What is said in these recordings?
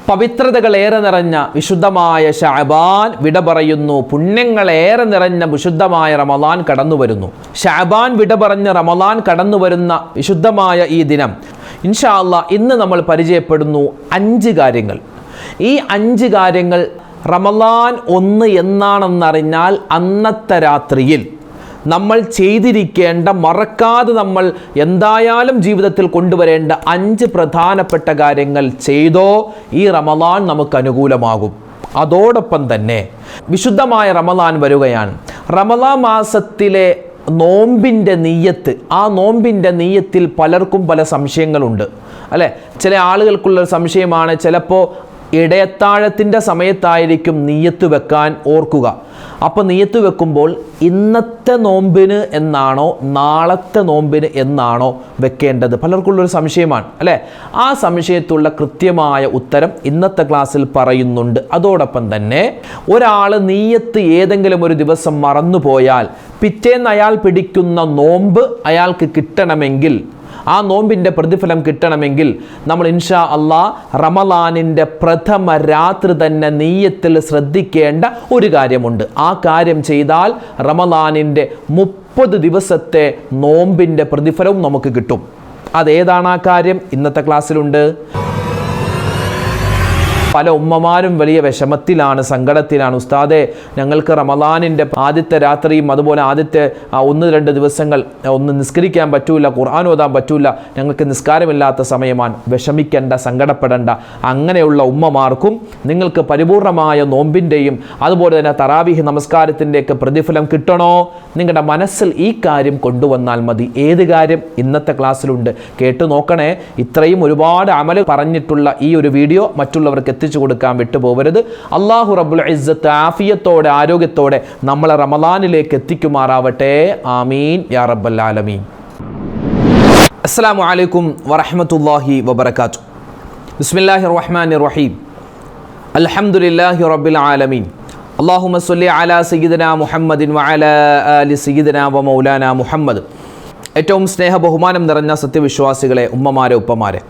പവിത്രതകളേറെ നിറഞ്ഞ വിശുദ്ധമായ ശഅബാൻ വിട പറയുന്നു. പുണ്യങ്ങളേറെ നിറഞ്ഞ വിശുദ്ധമായ റമളാൻ കടന്നു വരുന്നു. ശഅബാൻ വിട പറഞ്ഞ് റമളാൻ കടന്നു വരുന്ന വിശുദ്ധമായ ഈ ദിനം ഇൻഷാ അല്ലാഹ് ഇന്ന് നമ്മൾ പരിചയപ്പെടുന്നു 5 കാര്യങ്ങൾ. ഈ 5 കാര്യങ്ങൾ റമളാൻ 1 എന്നാണെന്നറിഞ്ഞാൽ അന്നത്തെ രാത്രിയിൽ നമ്മൾ ചെയ്തിരിക്കേണ്ട, മറക്കാതെ നമ്മൾ എന്തായാലും ജീവിതത്തിൽ കൊണ്ടുവരേണ്ട 5 പ്രധാനപ്പെട്ട കാര്യങ്ങൾ ചെയ്തോ ഈ റമളാൻ നമുക്ക് അനുകൂലമാകും. അതോടൊപ്പം തന്നെ വിശുദ്ധമായ റമളാൻ വരികയാണ്. റമളാൻ മാസത്തിലെ നോമ്പിൻ്റെ നീയത്ത്, ആ നോമ്പിൻ്റെ നീയത്തിൽ പലർക്കും പല സംശയങ്ങളുണ്ട് അല്ലേ? ചില ആളുകൾക്കുള്ളൊരു സംശയമാണ്, ചിലപ്പോൾ ഇടയത്താഴത്തിൻ്റെ സമയത്തായിരിക്കും നീയത്ത് വെക്കാൻ ഓർക്കുക. അപ്പോൾ നീയത്ത് വെക്കുമ്പോൾ ഇന്നത്തെ നോമ്പിന് എന്നാണോ നാളത്തെ നോമ്പിന് എന്നാണോ വെക്കേണ്ടത്? പലർക്കുള്ളൊരു സംശയമാണ് അല്ലേ? ആ സംശയത്തുള്ള കൃത്യമായ ഉത്തരം ഇന്നത്തെ ക്ലാസ്സിൽ പറയുന്നുണ്ട്. അതോടൊപ്പം തന്നെ ഒരാൾ നീയത്ത് ഏതെങ്കിലും ഒരു ദിവസം മറന്നുപോയാൽ പിറ്റേന്ന് അയാൾ പിടിക്കുന്ന നോമ്പ് അയാൾക്ക് കിട്ടണമെങ്കിൽ, ആ നോമ്പിൻ്റെ പ്രതിഫലം കിട്ടണമെങ്കിൽ നമ്മൾ ഇൻഷാ അല്ലാഹ് റമളാനിൻ്റെ പ്രഥമ രാത്രി തന്നെ നീയത്തിൽ ശ്രദ്ധിക്കേണ്ട ഒരു കാര്യമുണ്ട്. ആ കാര്യം ചെയ്താൽ റമളാനിൻ്റെ 30 ദിവസത്തെ നോമ്പിൻ്റെ പ്രതിഫലവും നമുക്ക് കിട്ടും. അതേതാണ് ആ കാര്യം? ഇന്നത്തെ ക്ലാസ്സിലുണ്ട്. പല ഉമ്മമാരും വലിയ വിഷമത്തിലാണ്, സങ്കടത്തിലാണ്. ഉസ്താദേ, ഞങ്ങൾക്ക് റമളാനിൻ്റെ ആദ്യത്തെ രാത്രിയും അതുപോലെ ആദ്യത്തെ 1-2 ദിവസങ്ങൾ ഒന്ന് നിസ്കരിക്കാൻ പറ്റൂല, ഖുർആൻ ഓതാൻ പറ്റൂല, ഞങ്ങൾക്ക് നിസ്കാരമില്ലാത്ത സമയമാണ്. വിഷമിക്കേണ്ട, സങ്കടപ്പെടേണ്ട. അങ്ങനെയുള്ള ഉമ്മമാർക്കും നിങ്ങൾക്ക് പരിപൂർണമായ നോമ്പിൻ്റെയും അതുപോലെ തന്നെ തറാവീഹ് നമസ്കാരത്തിൻ്റെയൊക്കെ പ്രതിഫലം കിട്ടണോ? നിങ്ങളുടെ മനസ്സിൽ ഈ കാര്യം കൊണ്ടുവന്നാൽ മതി. ഏത് കാര്യം? ഇന്നത്തെ ക്ലാസ്സിലുണ്ട്, കേട്ടു നോക്കണേ. ഇത്രയും ഒരുപാട് അമൽ പറഞ്ഞിട്ടുള്ള ഈ ഒരു വീഡിയോ മറ്റുള്ളവർക്ക് എത്തിച്ചു കൊടുക്കാൻ വിട്ടുപോകരുത്. അല്ലാഹു റബ്ബുൽ ഇസ്സത്ത് ആഫിയത്തോടെ ആരോഗ്യത്തോടെ നമ്മളെ റമളാനിലേക്ക് എത്തിക്കുമാറാവട്ടെ. ആമീൻ യാ റബ്ബൽ ആലമീൻ. അസ്സലാമു അലൈക്കും വറഹ്മത്തുള്ളാഹി വബറകാതുഹു. ബിസ്മില്ലാഹിർ റഹ്മാനിർ റഹീം. അൽഹംദുലില്ലാഹി റബ്ബിൽ ആലമീൻ. അല്ലാഹുമ്മ സ്വല്ലി അലാ സയ്യിദിനാ മുഹമ്മദിൻ വഅലാ ആലി സയ്യിദിനാ വമൗലാനാ മുഹമ്മദ്. ഏറ്റവും സ്നേഹ ബഹുമാനം നിറഞ്ഞ സത്യവിശ്വാസികളെ, ഉമ്മമാരെ, ഉപ്പമാരെ,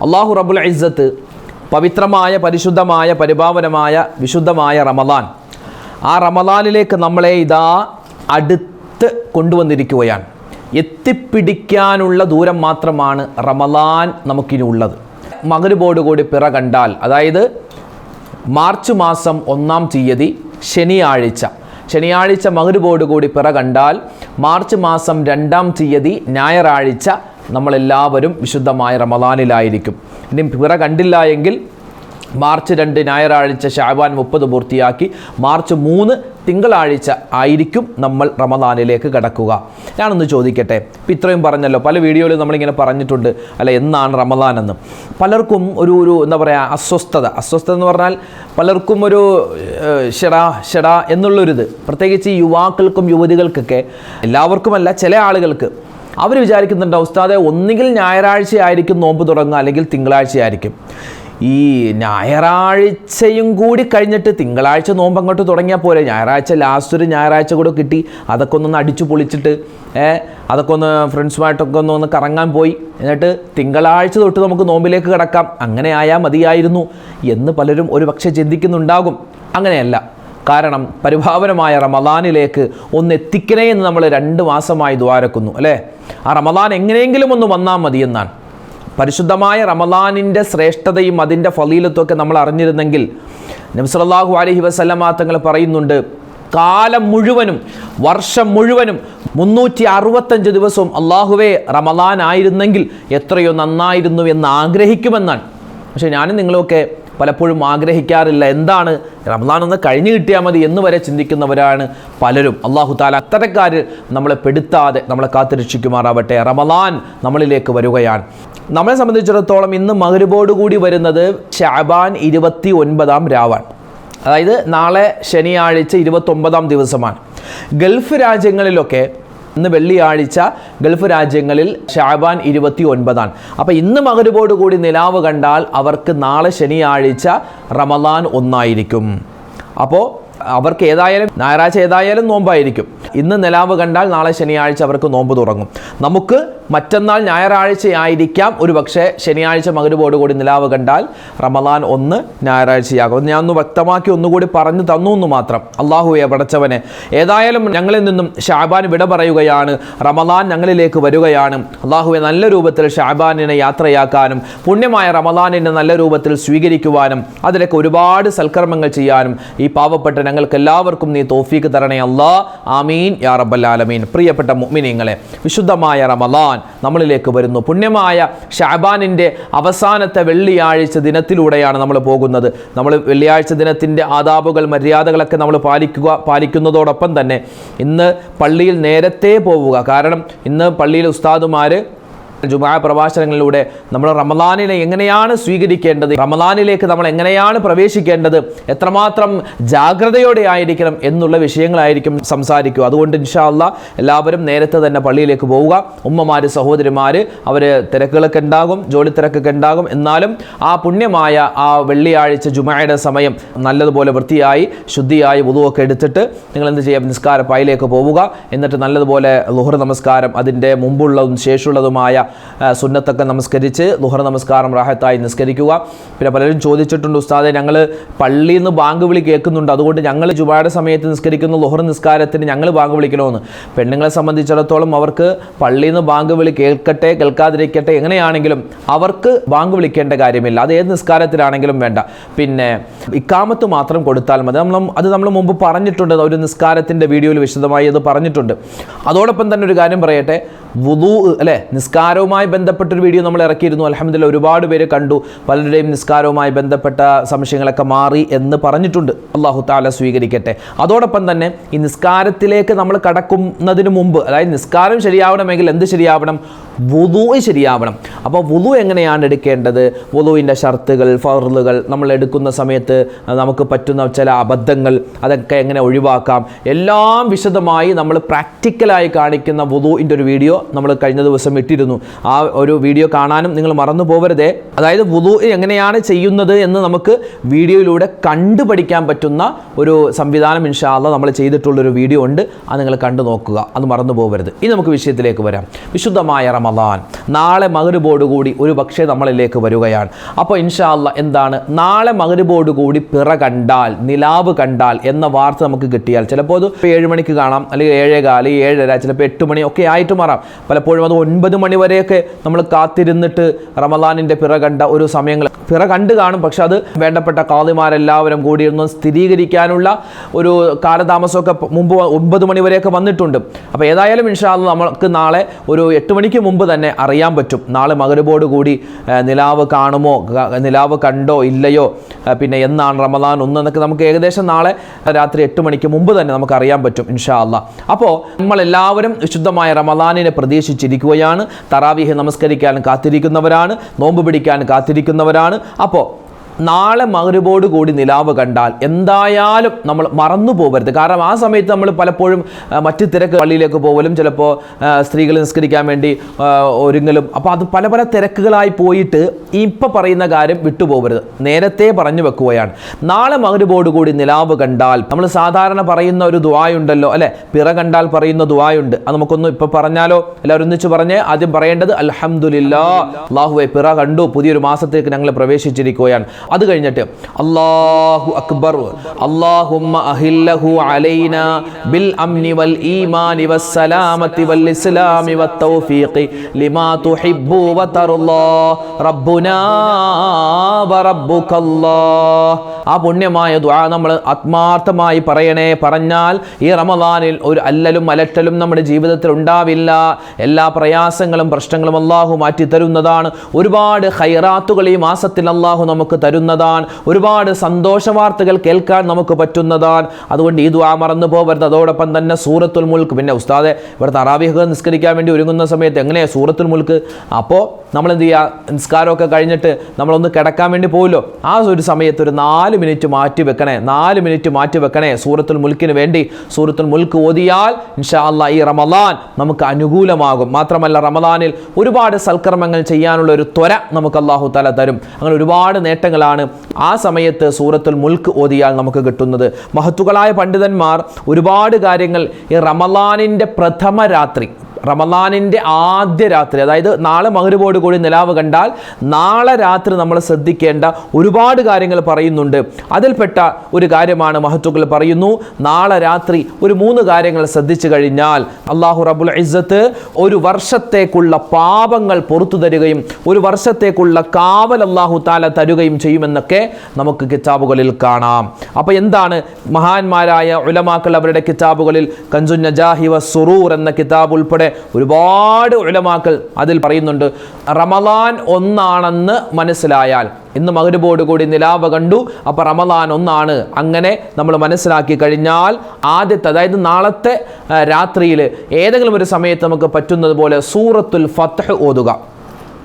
അല്ലാഹു റബ്ബുൽ ഇസ്സത്ത് പവിത്രമായ, പരിശുദ്ധമായ, പരിപാവനമായ, വിശുദ്ധമായ റമളാൻ, ആ റമളാനിലേക്ക് നമ്മളെ ഇതാ അടുത്ത് കൊണ്ടുവന്നിരിക്കുകയാണ്. എത്തിപ്പിടിക്കാനുള്ള ദൂരം മാത്രമാണ് റമളാൻ നമുക്കിനി ഉള്ളത്. മഗ്‌രിബോടുകൂടി പിറ കണ്ടാൽ, അതായത് മാർച്ച് മാസം 1-ാം തീയതി ശനിയാഴ്ച മഗ്‌രിബോടുകൂടി പിറ കണ്ടാൽ മാർച്ച് മാസം 2-ാം തീയതി ഞായറാഴ്ച നമ്മളെല്ലാവരും വിശുദ്ധമായ റമളാനിലായിരിക്കും. ഇനി പിറ കണ്ടില്ല എങ്കിൽ മാർച്ച് 2 ഞായറാഴ്ച ശഅബാൻ 30 പൂർത്തിയാക്കി മാർച്ച് 3 തിങ്കളാഴ്ച ആയിരിക്കും നമ്മൾ റമളാനിലേക്ക് കടക്കുക. ഞാനൊന്ന് ചോദിക്കട്ടെ, ഇപ്പം ഇത്രയും പറഞ്ഞല്ലോ, പല വീഡിയോയിലും നമ്മളിങ്ങനെ പറഞ്ഞിട്ടുണ്ട് അല്ല, എന്നാണ് റമളാൻ എന്ന്. പലർക്കും ഒരു എന്താ പറയുക, അസ്വസ്ഥത എന്ന് പറഞ്ഞാൽ പലർക്കും ഒരു ഷെടാ എന്നുള്ളൊരിത്, പ്രത്യേകിച്ച് യുവാക്കൾക്കും യുവതികൾക്കൊക്കെ, എല്ലാവർക്കുമല്ല, ചില ആളുകൾക്ക് അവർ വിചാരിക്കുന്നുണ്ട്, ഉസ്താദെ ഒന്നുകിൽ ഞായറാഴ്ച ആയിരിക്കും നോമ്പ് തുടങ്ങുക, അല്ലെങ്കിൽ തിങ്കളാഴ്ച ആയിരിക്കും. ഈ ഞായറാഴ്ചയും കൂടി കഴിഞ്ഞിട്ട് തിങ്കളാഴ്ച നോമ്പ് അങ്ങോട്ട് തുടങ്ങിയാൽ പോരെ? ഞായറാഴ്ച ലാസ്റ്റ് ഒരു ഞായറാഴ്ച കൂടെ കിട്ടി, അതൊക്കെ ഒന്ന് അടിച്ചു പൊളിച്ചിട്ട് അതൊക്കെ ഒന്ന് ഫ്രണ്ട്സുമായിട്ടൊക്കെ ഒന്ന് കറങ്ങാൻ പോയി, എന്നിട്ട് തിങ്കളാഴ്ച തൊട്ട് നമുക്ക് നോമ്പിലേക്ക് കിടക്കാം, അങ്ങനെ ആയാൽ മതിയായിരുന്നു എന്ന് പലരും ഒരു പക്ഷേ ചിന്തിക്കുന്നുണ്ടാകും. അങ്ങനെയല്ല. കാരണം പരിഭാവനമായ റമളാനിലേക്ക് ഒന്ന് എത്തിക്കണേ എന്ന് നമ്മൾ 2 മാസമായി ദ്വാരക്കുന്നു അല്ലേ? ആ റമളാൻ എങ്ങനെയെങ്കിലും ഒന്ന് വന്നാൽ മതിയെന്നാണ്. പരിശുദ്ധമായ റമളാനിൻ്റെ ശ്രേഷ്ഠതയും അതിൻ്റെ ഫളീലത്തുമൊക്കെ നമ്മൾ അറിഞ്ഞിരുന്നെങ്കിൽ, നബി സല്ലല്ലാഹു അലൈഹി വസല്ലമ തങ്ങൾ പറയുന്നുണ്ട്, കാലം മുഴുവനും വർഷം മുഴുവനും 365 ദിവസവും അള്ളാഹുവേ റമളാൻ ആയിരുന്നെങ്കിൽ എത്രയോ നന്നായിരുന്നു എന്ന് ആഗ്രഹിക്കുമെന്നാണ്. പക്ഷേ ഞാനും നിങ്ങളൊക്കെ പലപ്പോഴും ആഗ്രഹിക്കാറില്ല. എന്താണ്, റമളാൻ ഒന്ന് കഴിഞ്ഞു കിട്ടിയാൽ മതി എന്ന് വരെ ചിന്തിക്കുന്നവരാണ് പലരും. അല്ലാഹു തആല അത്തരക്കാരിൽ നമ്മളെ പെടുത്താതെ നമ്മളെ കാത്തുരക്ഷിക്കുമാറാവട്ടെ. റമളാൻ നമ്മളിലേക്ക് വരികയാണ്. നമ്മളെ സംബന്ധിച്ചിടത്തോളം ഇന്ന് മഗ്‌രിബോടുകൂടി വരുന്നത് ശഅബാൻ 29-ാം രാവാണ്. അതായത് നാളെ ശനിയാഴ്ച 29-ാം ദിവസമാണ്. ഗൾഫ് രാജ്യങ്ങളിലൊക്കെ ഇന്ന് വെള്ളിയാഴ്ച, ഗൾഫ് രാജ്യങ്ങളിൽ ശഅബാൻ 29-ആണ്. അപ്പോൾ ഇന്ന് മഗ്‌രിബോടുകൂടി നിലാവ് കണ്ടാൽ അവർക്ക് നാളെ ശനിയാഴ്ച റമളാൻ 1 അപ്പോൾ അവർക്ക് ഏതായാലും ഞായറാഴ്ച ഏതായാലും നോമ്പായിരിക്കും. ഇന്ന് നിലാവ് കണ്ടാൽ നാളെ ശനിയാഴ്ച അവർക്ക് നോമ്പ് തുടങ്ങും. നമുക്ക് മറ്റന്നാൾ ഞായറാഴ്ചയായിരിക്കാം, ഒരു പക്ഷേ ശനിയാഴ്ച മഗ്‌രിബോടുകൂടി നിലാവ് കണ്ടാൽ റമദാൻ 1 ഞായറാഴ്ചയാകും. ഞാൻ ഒന്ന് വ്യക്തമാക്കി ഒന്നുകൂടി പറഞ്ഞു തന്നു എന്ന് മാത്രം. അള്ളാഹുവേ പടച്ചവനെ, ഏതായാലും ഞങ്ങളിൽ നിന്നും ഷാബാൻ വിട പറയുകയാണ്, റമദാൻ ഞങ്ങളിലേക്ക് വരികയാണ്. അള്ളാഹുവെ നല്ല രൂപത്തിൽ ഷാബാനിനെ യാത്രയാക്കാനും പുണ്യമായ റമദാനിനെ നല്ല രൂപത്തിൽ സ്വീകരിക്കുവാനും അതിലൊക്കെ ഒരുപാട് സൽക്കർമ്മങ്ങൾ ചെയ്യാനും ഈ പാവപ്പെട്ട ഞങ്ങൾക്ക് എല്ലാവർക്കും നീ തൗഫീക്ക് തരണേ അല്ലാ. ആമീൻ യാ റബ്ബൽ ആലമീൻ. പ്രിയപ്പെട്ട മുഅ്മിനീങ്ങളെ, വിശുദ്ധമായ റമദാൻ നമ്മളിലേക്ക് വരുന്നു. പുണ്യമായ ഷാബാനിൻ്റെ അവസാനത്തെ വെള്ളിയാഴ്ച ദിനത്തിലൂടെയാണ് നമ്മൾ പോകുന്നത്. നമ്മൾ വെള്ളിയാഴ്ച ദിനത്തിൻ്റെ ആദാബുകൾ മര്യാദകളൊക്കെ നമ്മൾ പാലിക്കുന്നതോടൊപ്പം തന്നെ ഇന്ന് പള്ളിയിൽ നേരത്തെ പോവുക. കാരണം ഇന്ന് പള്ളിയിൽ ഉസ്താദുമാർ ജുമാ പ്രഭാഷണങ്ങളിലൂടെ നമ്മൾ റമദാനിനെ എങ്ങനെയാണ് സ്വീകരിക്കേണ്ടത്, റമദാനിലേക്ക് നമ്മൾ എങ്ങനെയാണ് പ്രവേശിക്കേണ്ടത്, എത്രമാത്രം ജാഗ്രതയോടെ ആയിരിക്കണം എന്നുള്ള വിഷയങ്ങളായിരിക്കും സംസാരിക്കുക. അതുകൊണ്ട് ഇൻഷാ അല്ലാഹ് എല്ലാവരും നേരത്തെ തന്നെ പള്ളിയിലേക്ക് പോവുക. ഉമ്മമാർ, സഹോദരിമാർ, അവർ തിരക്കുകളൊക്കെ ഉണ്ടാകും, ജോലി തിരക്കൊക്കെ ഉണ്ടാകും. എന്നാലും ആ പുണ്യമായ ആ വെള്ളിയാഴ്ച ജുമായുടെ സമയം നല്ലതുപോലെ വൃത്തിയായി ശുദ്ധിയായി വുളുവൊക്കെ എടുത്തിട്ട് നിങ്ങൾ എന്ത് ചെയ്യാം, നിസ്കാര പായിലേക്ക് പോവുക. എന്നിട്ട് നല്ലതുപോലെ ളുഹർ നമസ്കാരം, അതിൻ്റെ മുമ്പുള്ളതും ശേഷമുള്ളതുമായ സുന്നത്തൊക്കെ നമസ്കരിച്ച് ളുഹർ നമസ്കാരം റാഹത്തായി നിസ്കരിക്കുക. പിന്നെ പലരും ചോദിച്ചിട്ടുണ്ട്, ഉസ്താദെ ഞങ്ങൾ പള്ളിയിൽ നിന്ന് ബാങ്ക് വിളി കേൾക്കുന്നുണ്ട്, അതുകൊണ്ട് ഞങ്ങൾ ജുമായുടെ സമയത്ത് നിസ്കരിക്കുന്ന ളുഹർ നിസ്കാരത്തിന് ഞങ്ങൾ ബാങ്ക് വിളിക്കണമെന്ന്. പെണ്ണുങ്ങളെ സംബന്ധിച്ചിടത്തോളം അവർക്ക് പള്ളിയിൽ നിന്ന് ബാങ്ക് വിളി കേൾക്കട്ടെ കേൾക്കാതിരിക്കട്ടെ എങ്ങനെയാണെങ്കിലും അവർക്ക് ബാങ്ക് വിളിക്കേണ്ട കാര്യമില്ല. അത് ഏത് നിസ്കാരത്തിലാണെങ്കിലും വേണ്ട. പിന്നെ ഇക്കാമത്ത് മാത്രം കൊടുത്താൽ മതി. അത് നമ്മൾ മുമ്പ് പറഞ്ഞിട്ടുണ്ട്, ഒരു നിസ്കാരത്തിൻ്റെ വീഡിയോയിൽ വിശദമായി അത് പറഞ്ഞിട്ടുണ്ട്. അതോടൊപ്പം തന്നെ ഒരു കാര്യം പറയട്ടെ, വുദൂ അല്ലേ, നിസ്കാരവുമായി ബന്ധപ്പെട്ടൊരു വീഡിയോ നമ്മൾ ഇറക്കിയിരുന്നു. അൽഹംദുലില്ലാ ഒരുപാട് പേര് കണ്ടു. പലരുടെയും നിസ്കാരവുമായി ബന്ധപ്പെട്ട സംശയങ്ങളൊക്കെ മാറി എന്ന് പറഞ്ഞിട്ടുണ്ട്. അല്ലാഹു തആല സ്വീകരിക്കട്ടെ. അതോടൊപ്പം തന്നെ ഈ നിസ്കാരത്തിലേക്ക് നമ്മൾ കടക്കുന്നതിന് മുമ്പ്, അതായത് നിസ്കാരം ശരിയാവണമെങ്കിൽ എന്ത് ശരിയാവണം? വുദൂ ശരിയാവണം. അപ്പോൾ വുദൂ എങ്ങനെയാണ് എടുക്കേണ്ടത്, വുദൂവിൻ്റെ ഷർത്തുകൾ, ഫർളുകൾ, നമ്മൾ എടുക്കുന്ന സമയത്ത് നമുക്ക് പറ്റുന്ന ചില അബദ്ധങ്ങൾ, അതൊക്കെ എങ്ങനെ ഒഴിവാക്കാം, എല്ലാം വിശദമായി നമ്മൾ പ്രാക്ടിക്കലായി കാണിക്കുന്ന വുദൂവിൻ്റെ ഒരു വീഡിയോ നമ്മൾ കഴിഞ്ഞ ദിവസം ഇട്ടിരുന്നു. ആ ഒരു വീഡിയോ കാണാനും നിങ്ങൾ മറന്നു പോകരുതേ. അതായത് വുദൂ എങ്ങനെയാണ് ചെയ്യുന്നത് എന്ന് നമുക്ക് വീഡിയോയിലൂടെ കണ്ടുപഠിക്കാൻ പറ്റുന്ന ഒരു സംവിധാനം ഇൻഷാ അല്ലാഹ് നമ്മൾ ചെയ്തിട്ടുള്ളൊരു വീഡിയോ ഉണ്ട്. അത് നിങ്ങൾ കണ്ടു നോക്കുക, അത് മറന്നു പോകരുത്. ഇനി നമുക്ക് വിഷയത്തിലേക്ക് വരാം. വിശുദ്ധമായ റമദാൻ നാളെ മഗ്‌രിബോടുകൂടി ഒരു പക്ഷേ നമ്മളിലേക്ക് വരികയാണ്. അപ്പോൾ ഇൻഷാ അല്ലാഹ് എന്താണ്, നാളെ മഗ്‌രിബോടുകൂടി പിറ കണ്ടാൽ, നിലാവ് കണ്ടാൽ എന്ന വാർത്ത നമുക്ക് കിട്ടിയാൽ ചിലപ്പോൾ അത് 7 മണിക്ക് കാണാം, അല്ലെങ്കിൽ 7:15, 7:30, ചിലപ്പോൾ 8 മണി ഒക്കെ ആയിട്ട് മാറാം. പലപ്പോഴും അത് 9 മണി വരെയൊക്കെ നമ്മൾ കാത്തിരുന്നിട്ട് റമദാനിൻ്റെ പിറ കണ്ട ഒരു സമയങ്ങൾ പിറ കണ്ട് കാണും. പക്ഷെ അത് വേണ്ടപ്പെട്ട ഖാദിമാരെല്ലാവരും കൂടിയിരുന്ന് സ്ഥിരീകരിക്കാനുള്ള ഒരു കാലതാമസമൊക്കെ മുമ്പ് 9 മണി വരെയൊക്കെ വന്നിട്ടുണ്ട്. അപ്പോൾ ഏതായാലും ഇൻഷാ അല്ലാഹ് നമുക്ക് നാളെ ഒരു 8 മണിക്ക് മുമ്പ് തന്നെ അറിയാൻ പറ്റും നാളെ മഗ്‌രിബോട് കൂടി നിലാവ് കാണുമോ, നിലാവ് കണ്ടോ ഇല്ലയോ, പിന്നെ എന്നാണ് റമദാൻ 1 എന്നൊക്കെ നമുക്ക് ഏകദേശം നാളെ രാത്രി 8 മണിക്ക് മുമ്പ് തന്നെ നമുക്ക് അറിയാൻ പറ്റും ഇൻഷാ അല്ലാഹ്. അപ്പോൾ നമ്മളെല്ലാവരും വിശുദ്ധമായ റമദാനിനെ പ്രതീക്ഷിച്ചിരിക്കുകയാണ്. തറാവീഹ് നമസ്കരിക്കാൻ കാത്തിരിക്കുന്നവരാണ്, നോമ്പ് പിടിക്കാൻ കാത്തിരിക്കുന്നവരാണ്. അപ്പോൾ നാളെ മഗ്‌രിബോട് കൂടി നിലാവ് കണ്ടാൽ എന്തായാലും നമ്മൾ മറന്നു പോകരുത്. കാരണം ആ സമയത്ത് നമ്മൾ പലപ്പോഴും മറ്റ് തിരക്ക്, പള്ളിയിലേക്ക് പോകലും, ചിലപ്പോൾ സ്ത്രീകൾ നിസ്കരിക്കാൻ വേണ്ടി ഒരുങ്ങലും, അപ്പോൾ അത് പല പല തിരക്കുകളായി പോയിട്ട് ഇപ്പം പറയുന്ന കാര്യം വിട്ടുപോകരുത്, നേരത്തെ പറഞ്ഞു വെക്കുകയാണ്. നാളെ മഗ്‌രിബോട് കൂടി നിലാവ് കണ്ടാൽ നമ്മൾ സാധാരണ പറയുന്ന ഒരു ദുആയുണ്ടല്ലോ അല്ലേ, പിറ കണ്ടാൽ പറയുന്ന ദുആയുണ്ട്. അത് നമുക്കൊന്ന് ഇപ്പം പറഞ്ഞാലോ? എല്ലാവരും ഒന്നിച്ച് പറഞ്ഞ് ആദ്യം പറയേണ്ടത് അൽഹംദുലില്ലാഹ്, അല്ലാഹുവേ പിറ കണ്ടു, പുതിയൊരു മാസത്തേക്ക് ഞങ്ങൾ പ്രവേശിച്ചിരിക്കുകയാണ്. അത് കഴിഞ്ഞിട്ട് അല്ലാഹു അക്ബർ, അല്ലാഹുമ്മ അഹില്ലഹു അലൈനാ ബിൽ അംനി വൽ ഈമാനി വസ്സലാമത്തി വൽ ഇസ്ലാമി വത്തൗഫീഖി ലിമാ തുഹിബ്ബു വതർളാ റബ്ബുനാ വറബ്ബുകല്ലാഹ്. ആ പുണ്യമായ ദുആ നമ്മൾ ആത്മാർത്ഥമായി പറയണേ. പറഞ്ഞാൽ ഈ റമദാനിൽ ഒരു അല്ലലും അലട്ടലും നമ്മുടെ ജീവിതത്തിൽ ഉണ്ടാവില്ല. എല്ലാ പ്രയാസങ്ങളും പ്രശ്നങ്ങളും അല്ലാഹു മാറ്റി തരുന്നതാണ്. ഒരുപാട് ഖൈറാത്തുകൾ ഈ മാസത്തിൽ അല്ലാഹു നമുക്ക് തരുന്നതാണ്. ഒരുപാട് സന്തോഷ വാർത്തകൾ കേൾക്കാൻ നമുക്ക് പറ്റുന്നതാണ്. അതുകൊണ്ട് ഈ ദുആ മറന്നു പോകരുത്. അതോടൊപ്പം തന്നെ സൂറത്തുൽ മുൽക്ക്. പിന്നെ ഉസ്താദെ ഇവിടെ തറാവീഹ് നിസ്കരിക്കാൻ വേണ്ടി ഒരുങ്ങുന്ന സമയത്ത് എങ്ങനെയാണ് സൂറത്തുൽ മുൽക്ക്? അപ്പോൾ നമ്മൾ എന്ത് ചെയ്യുക, നിസ്കാരമൊക്കെ കഴിഞ്ഞിട്ട് നമ്മളൊന്ന് കിടക്കാൻ വേണ്ടി പോകുമല്ലോ, ആ ഒരു സമയത്ത് ഒരു 4 മിനിറ്റ് മാറ്റി വെക്കണേ, 4 മിനിറ്റ് മാറ്റി വെക്കണേ സൂറത്തുൽ മുൽക്കിന് വേണ്ടി. സൂറത്തുൽ മുൽക്ക് ഓതിയാൽ ഇൻഷാ അല്ലാഹ് ഈ റമദാൻ നമുക്ക് അനുകൂലമാകും. മാത്രമല്ല റമദാനിൽ ഒരുപാട് സൽക്കർമ്മങ്ങൾ ചെയ്യാനുള്ള ഒരു ത്വര നമുക്ക് അല്ലാഹു തആല തരും. അങ്ങനെ ഒരുപാട് നേട്ടങ്ങളാണ് ആ സമയത്ത് സൂറത്തുൽ മുൽക്ക് ഓതിയാൽ നമുക്ക് കിട്ടുന്നത്. മഹത്തുക്കളായ പണ്ഡിതന്മാർ ഒരുപാട് കാര്യങ്ങൾ ഈ റമദാനിൻ്റെ പ്രഥമ രാത്രി, റമദാനിൻ്റെ ആദ്യ രാത്രി, അതായത് നാളെ മഗ്‌രിബോട് കൂടി നിലാവ് കണ്ടാൽ നാളെ രാത്രി നമ്മൾ ശ്രദ്ധിക്കേണ്ട ഒരുപാട് കാര്യങ്ങൾ പറയുന്നുണ്ട്. അതിൽപ്പെട്ട ഒരു കാര്യമാണ് മഹത്തുക്കൾ പറയുന്നു, നാളെ രാത്രി ഒരു 3 കാര്യങ്ങൾ ശ്രദ്ധിച്ചു കഴിഞ്ഞാൽ അല്ലാഹു റബ്ബുൽ ഇസ്സത്ത് ഒരു വർഷത്തേക്കുള്ള പാപങ്ങൾ പുറത്തു തരികയും ഒരു വർഷത്തേക്കുള്ള കാവൽ അല്ലാഹു തആല തരുകയും ചെയ്യുമെന്നൊക്കെ നമുക്ക് കിതാബുകളിൽ കാണാം. അപ്പോൾ എന്താണ് മഹാന്മാരായ ഉലമാക്കൾ അവരുടെ കിതാബുകളിൽ കൻസുൻ നജാഹി വസ്സുറൂർ എന്ന കിതാബ് ഉൾപ്പെടെ ഒരുപാട് ഉലമാക്കൾ അതിൽ പറയുന്നുണ്ട്, റമദാൻ ഒന്നാണെന്ന് മനസ്സിലായാൽ, ഇന്ന് മഗ്‌രിബോട് കൂടി നിലാവ് കണ്ടു, അപ്പോൾ റമദാൻ ഒന്നാണ്, അങ്ങനെ നമ്മൾ മനസ്സിലാക്കി കഴിഞ്ഞാൽ ആദ്യത്തെ, അതായത് നാളത്തെ രാത്രിയിൽ ഏതെങ്കിലും ഒരു സമയത്ത് നമുക്ക് പറ്റുന്നത് പോലെ സൂറത്തുൽ ഫത്ഹ് ഓതുക.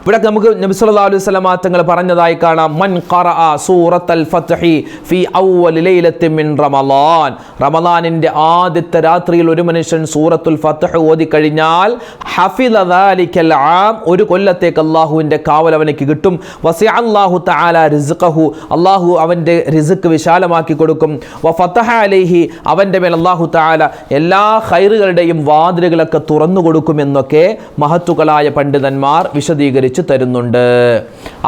ഇവിടെ നമുക്ക് നബി സല്ലല്ലാഹു അലൈഹി വസല്ലം തങ്ങൾ പറഞ്ഞതായി കാണാം, മൻ ഖറഅ സൂറത്തുൽ ഫത്ഹി ഫീ അവ്വൽ ലൈലത്തിൻ മിൻ റമളാൻ, റമളാനിന്റെ ആദ്യത്തെ രാത്രിയിൽ ഒരു മനുഷ്യൻ സൂറത്തുൽ ഫത്ഹ് ഓതി കഴിഞ്ഞാൽ ഹഫിള ദാലികൽ ആം, ഒരു കൊല്ലത്തേക്ക് അല്ലാഹുവിന്റെ കാവൽ അവനക്ക് കിട്ടും. വസിഅ അല്ലാഹു തആല റിസ്ഖഹു, അല്ലാഹു അവന്റെ റിസ്ക് വിശാലമാക്കി കൊടുക്കും. വഫതഹ അലൈഹി, അവന്റെ മേൽ അല്ലാഹു തആല എല്ലാ ഖൈറുകളുടെയും വാതിലുകളൊക്കെ തുറന്നു കൊടുക്കുമെന്നൊക്കെ മഹത്തുക്കളായ പണ്ഡിതന്മാർ വിശദീകരിച്ചു തരുന്നുണ്ട്.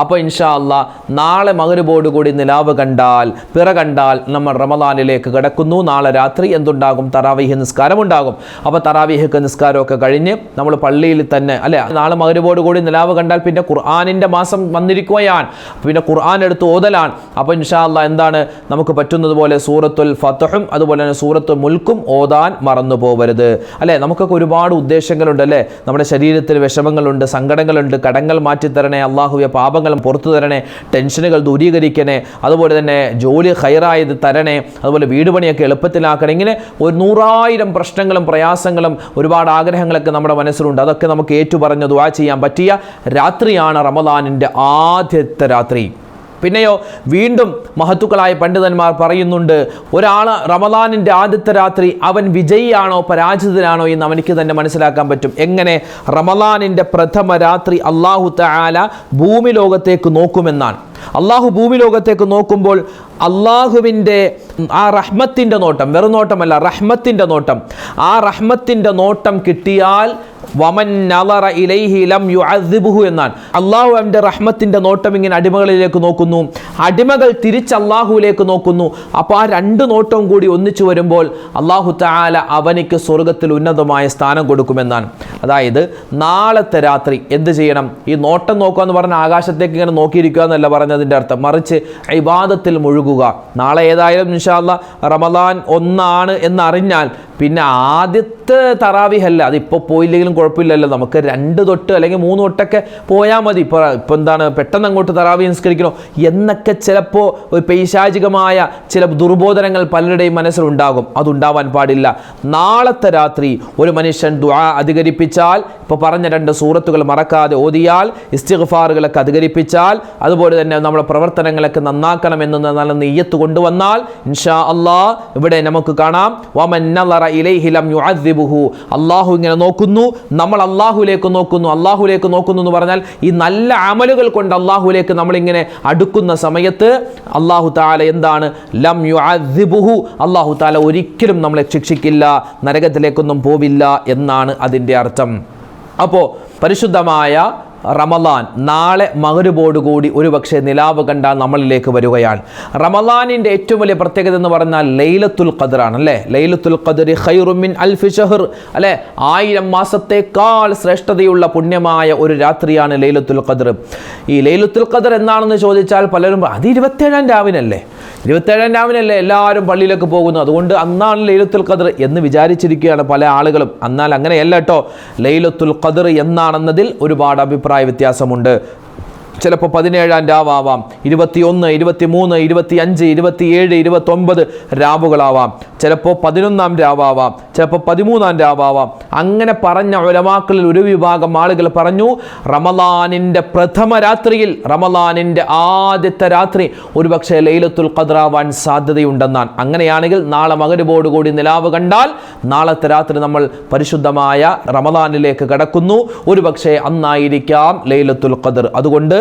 അപ്പോൾ ഇൻഷാ അല്ലാഹ് നാളെ മഗ്‌രിബോട് കൂടി നിലാവ് കണ്ടാൽ, പിറ കണ്ടാൽ നമ്മൾ റമദാനിലേക്ക് കടക്കുന്നു. നാളെ രാത്രി എന്തുണ്ടാകും? തറാവീഹ് നിസ്കാരം ഉണ്ടാകും. അപ്പോൾ തറാവീഹ് നിസ്കാരമൊക്കെ കഴിഞ്ഞ് നമ്മൾ പള്ളിയിൽ തന്നെ, അല്ലെ, നാളെ മഗ്‌രിബോട് കൂടി നിലാവ് കണ്ടാൽ പിന്നെ ഖുർആനിൻ്റെ മാസം വന്നിരിക്കുകയാണ്, പിന്നെ ഖുർആൻ എടുത്ത് ഓതലാണ്. അപ്പോൾ ഇൻഷാ അല്ലാഹ് എന്താണ്, നമുക്ക് പറ്റുന്നത് പോലെ സൂറത്തുൽ ഫത്ഹും അതുപോലെ തന്നെ സൂറത്തുൽ മുൽക്കും ഓതാൻ മറന്നു പോകരുത്. അല്ലെ, നമുക്കൊക്കെ ഒരുപാട് ഉദ്ദേശങ്ങളുണ്ട്, അല്ലേ, നമ്മുടെ ശരീരത്തിൽ വിഷമങ്ങളുണ്ട്, സങ്കടങ്ങളുണ്ട്, കടങ്ങൾ മാറ്റിത്തരണേ അള്ളാഹുവെ, പാപങ്ങളും പുറത്തു തരണേ, ടെൻഷനുകൾ ദൂരീകരിക്കണേ, അതുപോലെ തന്നെ ജോലി ഹൈറായത് തരണേ, അതുപോലെ വീട് പണിയൊക്കെ എളുപ്പത്തിലാക്കണേ. ഇങ്ങനെ 100,000 പ്രശ്നങ്ങളും പ്രയാസങ്ങളും ഒരുപാട് ആഗ്രഹങ്ങളൊക്കെ നമ്മുടെ മനസ്സിലുണ്ട്. അതൊക്കെ നമുക്ക് ഏറ്റുപറഞ്ഞ് ദുആ ചെയ്യാൻ പറ്റിയ രാത്രിയാണ് റമദാനിൻ്റെ ആദ്യത്തെ രാത്രി. പിന്നെയോ വീണ്ടും മഹത്തുക്കളായ പണ്ഡിതന്മാർ പറയുന്നുണ്ട്, ഒരാൾ റമദാനിൻ്റെ ആദ്യത്തെ രാത്രി അവൻ വിജയിയാണോ പരാജിതനാണോ എന്ന് അവനിക്ക് തന്നെ മനസ്സിലാക്കാൻ പറ്റും. എങ്ങനെ? റമദാനിൻ്റെ പ്രഥമ രാത്രി അല്ലാഹു തആല ഭൂമി ലോകത്തേക്ക് നോക്കുമെന്നാണ്. അള്ളാഹു ഭൂമി ലോകത്തേക്ക് നോക്കുമ്പോൾ അള്ളാഹുവിൻ്റെ ആ റഹ്മത്തിൻ്റെ നോട്ടം, വെറും നോട്ടമല്ല, റഹ്മത്തിൻ്റെ നോട്ടം, ആ റഹ്മത്തിൻ്റെ നോട്ടം കിട്ടിയാൽ വമൻ നളറ ഇലൈഹി ലം യുഅദ്ദിബുഹു എന്നാണ്. അള്ളാഹു അവൻ്റെ റഹ്മത്തിൻ്റെ നോട്ടം ഇങ്ങനെ അടിമകളിലേക്ക് നോക്കുന്നു, അടിമകൾ തിരിച്ച് അള്ളാഹുവിലേക്ക് നോക്കുന്നു. അപ്പോൾ ആ 2 നോട്ടവും കൂടി ഒന്നിച്ചു വരുമ്പോൾ അള്ളാഹു തആല അവനിക്ക് സ്വർഗത്തിൽ ഉന്നതമായ സ്ഥാനം കൊടുക്കുമെന്നാണ്. അതായത് നാളത്തെ രാത്രി എന്ത് ചെയ്യണം? ഈ നോട്ടം നോക്കുക എന്ന് പറഞ്ഞാൽ ആകാശത്തേക്ക് ഇങ്ങനെ നോക്കിയിരിക്കുക എന്നല്ല പറഞ്ഞതിൻ്റെ അർത്ഥം, മറിച്ച് ഇബാദത്തിൽ മുഴുകുക. നാളെ ഏതായാലും ഇൻഷാ അല്ലാഹ് റമദാൻ 1 എന്നറിഞ്ഞാൽ പിന്നെ ആദ്യത്തെ തറാവീഹ് അല്ല, അതിപ്പോൾ പോയില്ലെങ്കിലും കുഴപ്പമില്ലല്ലോ, നമുക്ക് 2 തൊട്ട് അല്ലെങ്കിൽ 3 തൊട്ടൊക്കെ പോയാൽ മതി. ഇപ്പോൾ എന്താണ് പെട്ടെന്ന് അങ്ങോട്ട് തറാവീഹ് നിസ്കരിക്കണോ എന്നൊക്കെ ചിലപ്പോൾ ഒരു പൈശാചികമായ ചില ദുർബോധനങ്ങൾ പലരുടെയും മനസ്സിലുണ്ടാകും. അതുണ്ടാവാൻ പാടില്ല. നാളത്തെ രാത്രി ഒരു മനുഷ്യൻ ദുആ അധികരിപ്പിച്ചാൽ, ഇപ്പോൾ പറഞ്ഞ 2 സൂറത്തുകൾ മറക്കാതെ ഓതിയാൽ, ഇസ്തിഗ്ഫാറുകളൊക്കെ അധികരിപ്പിച്ചാൽ, അതുപോലെ തന്നെ നമ്മുടെ പ്രവർത്തനങ്ങളൊക്കെ നന്നാക്കണമെന്ന് നല്ല നിയ്യത്ത് കൊണ്ടുവന്നാൽ ഇൻഷാ അല്ലാഹ് ഇവിടെ നമുക്ക് കാണാം, വമൻ നളറ ഇലൈഹി ലം യുഅദ്ദിബുഹു, അല്ലാഹു ഇങ്ങനെ നോക്കുന്നു, നമ്മൾ അല്ലാഹുവിലേക്ക് നോക്കുന്നു. അല്ലാഹുവിലേക്ക് നോക്കുന്നു എന്ന് പറഞ്ഞാൽ ഈ നല്ല അമലുകൾ കൊണ്ട് അല്ലാഹുവിലേക്ക് നമ്മളിങ്ങനെ അടുക്കുന്ന സമയത്ത് അല്ലാഹു തആല എന്താണ്? ലം യുഅദ്ദിബുഹു, അല്ലാഹു തആല ഒരിക്കലും നമ്മളെ ശിക്ഷിക്കില്ല, നരകത്തിലേക്കൊന്നും പോവില്ല എന്നാണ് അതിൻ്റെ അർത്ഥം. അപ്പോൾ പരിശുദ്ധമായ റമദാൻ നാളെ മഗ്‌രിബോടുകൂടി ഒരുപക്ഷെ നിലാവ് കണ്ടാൽ നമ്മളിലേക്ക് വരികയാണ്. റമദാനിൻ്റെ ഏറ്റവും വലിയ പ്രത്യേകത എന്ന് പറഞ്ഞാൽ ലൈലത്തുൽ ഖദ്റാണ്, അല്ലേ? ലൈലത്തുൽ ഖദ്രി ഖൈറും മിൻ അൽഫി ഷഹർ, അല്ലേ? 1000 മാസത്തേക്കാൾ ശ്രേഷ്ഠതയുള്ള പുണ്യമായ ഒരു രാത്രിയാണ് ലൈലത്തുൽ ഖദ്ർ. ഈ ലൈലത്തുൽ ഖദ്ർ എന്താണെന്ന് ചോദിച്ചാൽ പലരും അത് 27-ാം രാവിനല്ലേ, 27-ാം രാവിനല്ലേ എല്ലാവരും പള്ളിയിലേക്ക് പോകുന്നു, അതുകൊണ്ട് അന്നാണ് ലൈലത്തുൽ ഖദ്ർ എന്ന് വിചാരിച്ചിരിക്കുകയാണ് പല ആളുകളും. എന്നാൽ അങ്ങനെയല്ല കേട്ടോ. ലൈലത്തുൽ ഖദ്ർ എന്നാണെന്നതിൽ ഒരുപാട് അഭിപ്രായ വ്യത്യാസമുണ്ട്. ചിലപ്പോൾ 17-ാം രാവാവാം, 21, 23, 25, 27, 29 രാവുകളാവാം, ചിലപ്പോൾ 11-ാം രാവാവാം, ചിലപ്പോൾ 13-ാം രാവാവാം. അങ്ങനെ പറഞ്ഞ ഉലമാക്കളിൽ ഒരു വിഭാഗം ആളുകൾ പറഞ്ഞു, റമദാനിൻ്റെ പ്രഥമ രാത്രിയിൽ, റമദാനിൻ്റെ ആദ്യത്തെ രാത്രി ഒരുപക്ഷെ ലൈലത്തുൽ ഖദ്റാവാൻ സാധ്യതയുണ്ടെന്നാണ്. അങ്ങനെയാണെങ്കിൽ നാളെ മഗ്‌രിബോടുകൂടി നിലാവ് കണ്ടാൽ നാളത്തെ രാത്രി നമ്മൾ പരിശുദ്ധമായ റമദാനിലേക്ക് കടക്കുന്നു. ഒരുപക്ഷെ അന്നായിരിക്കാം ലൈലത്തുൽ ഖദ്ർ. അതുകൊണ്ട്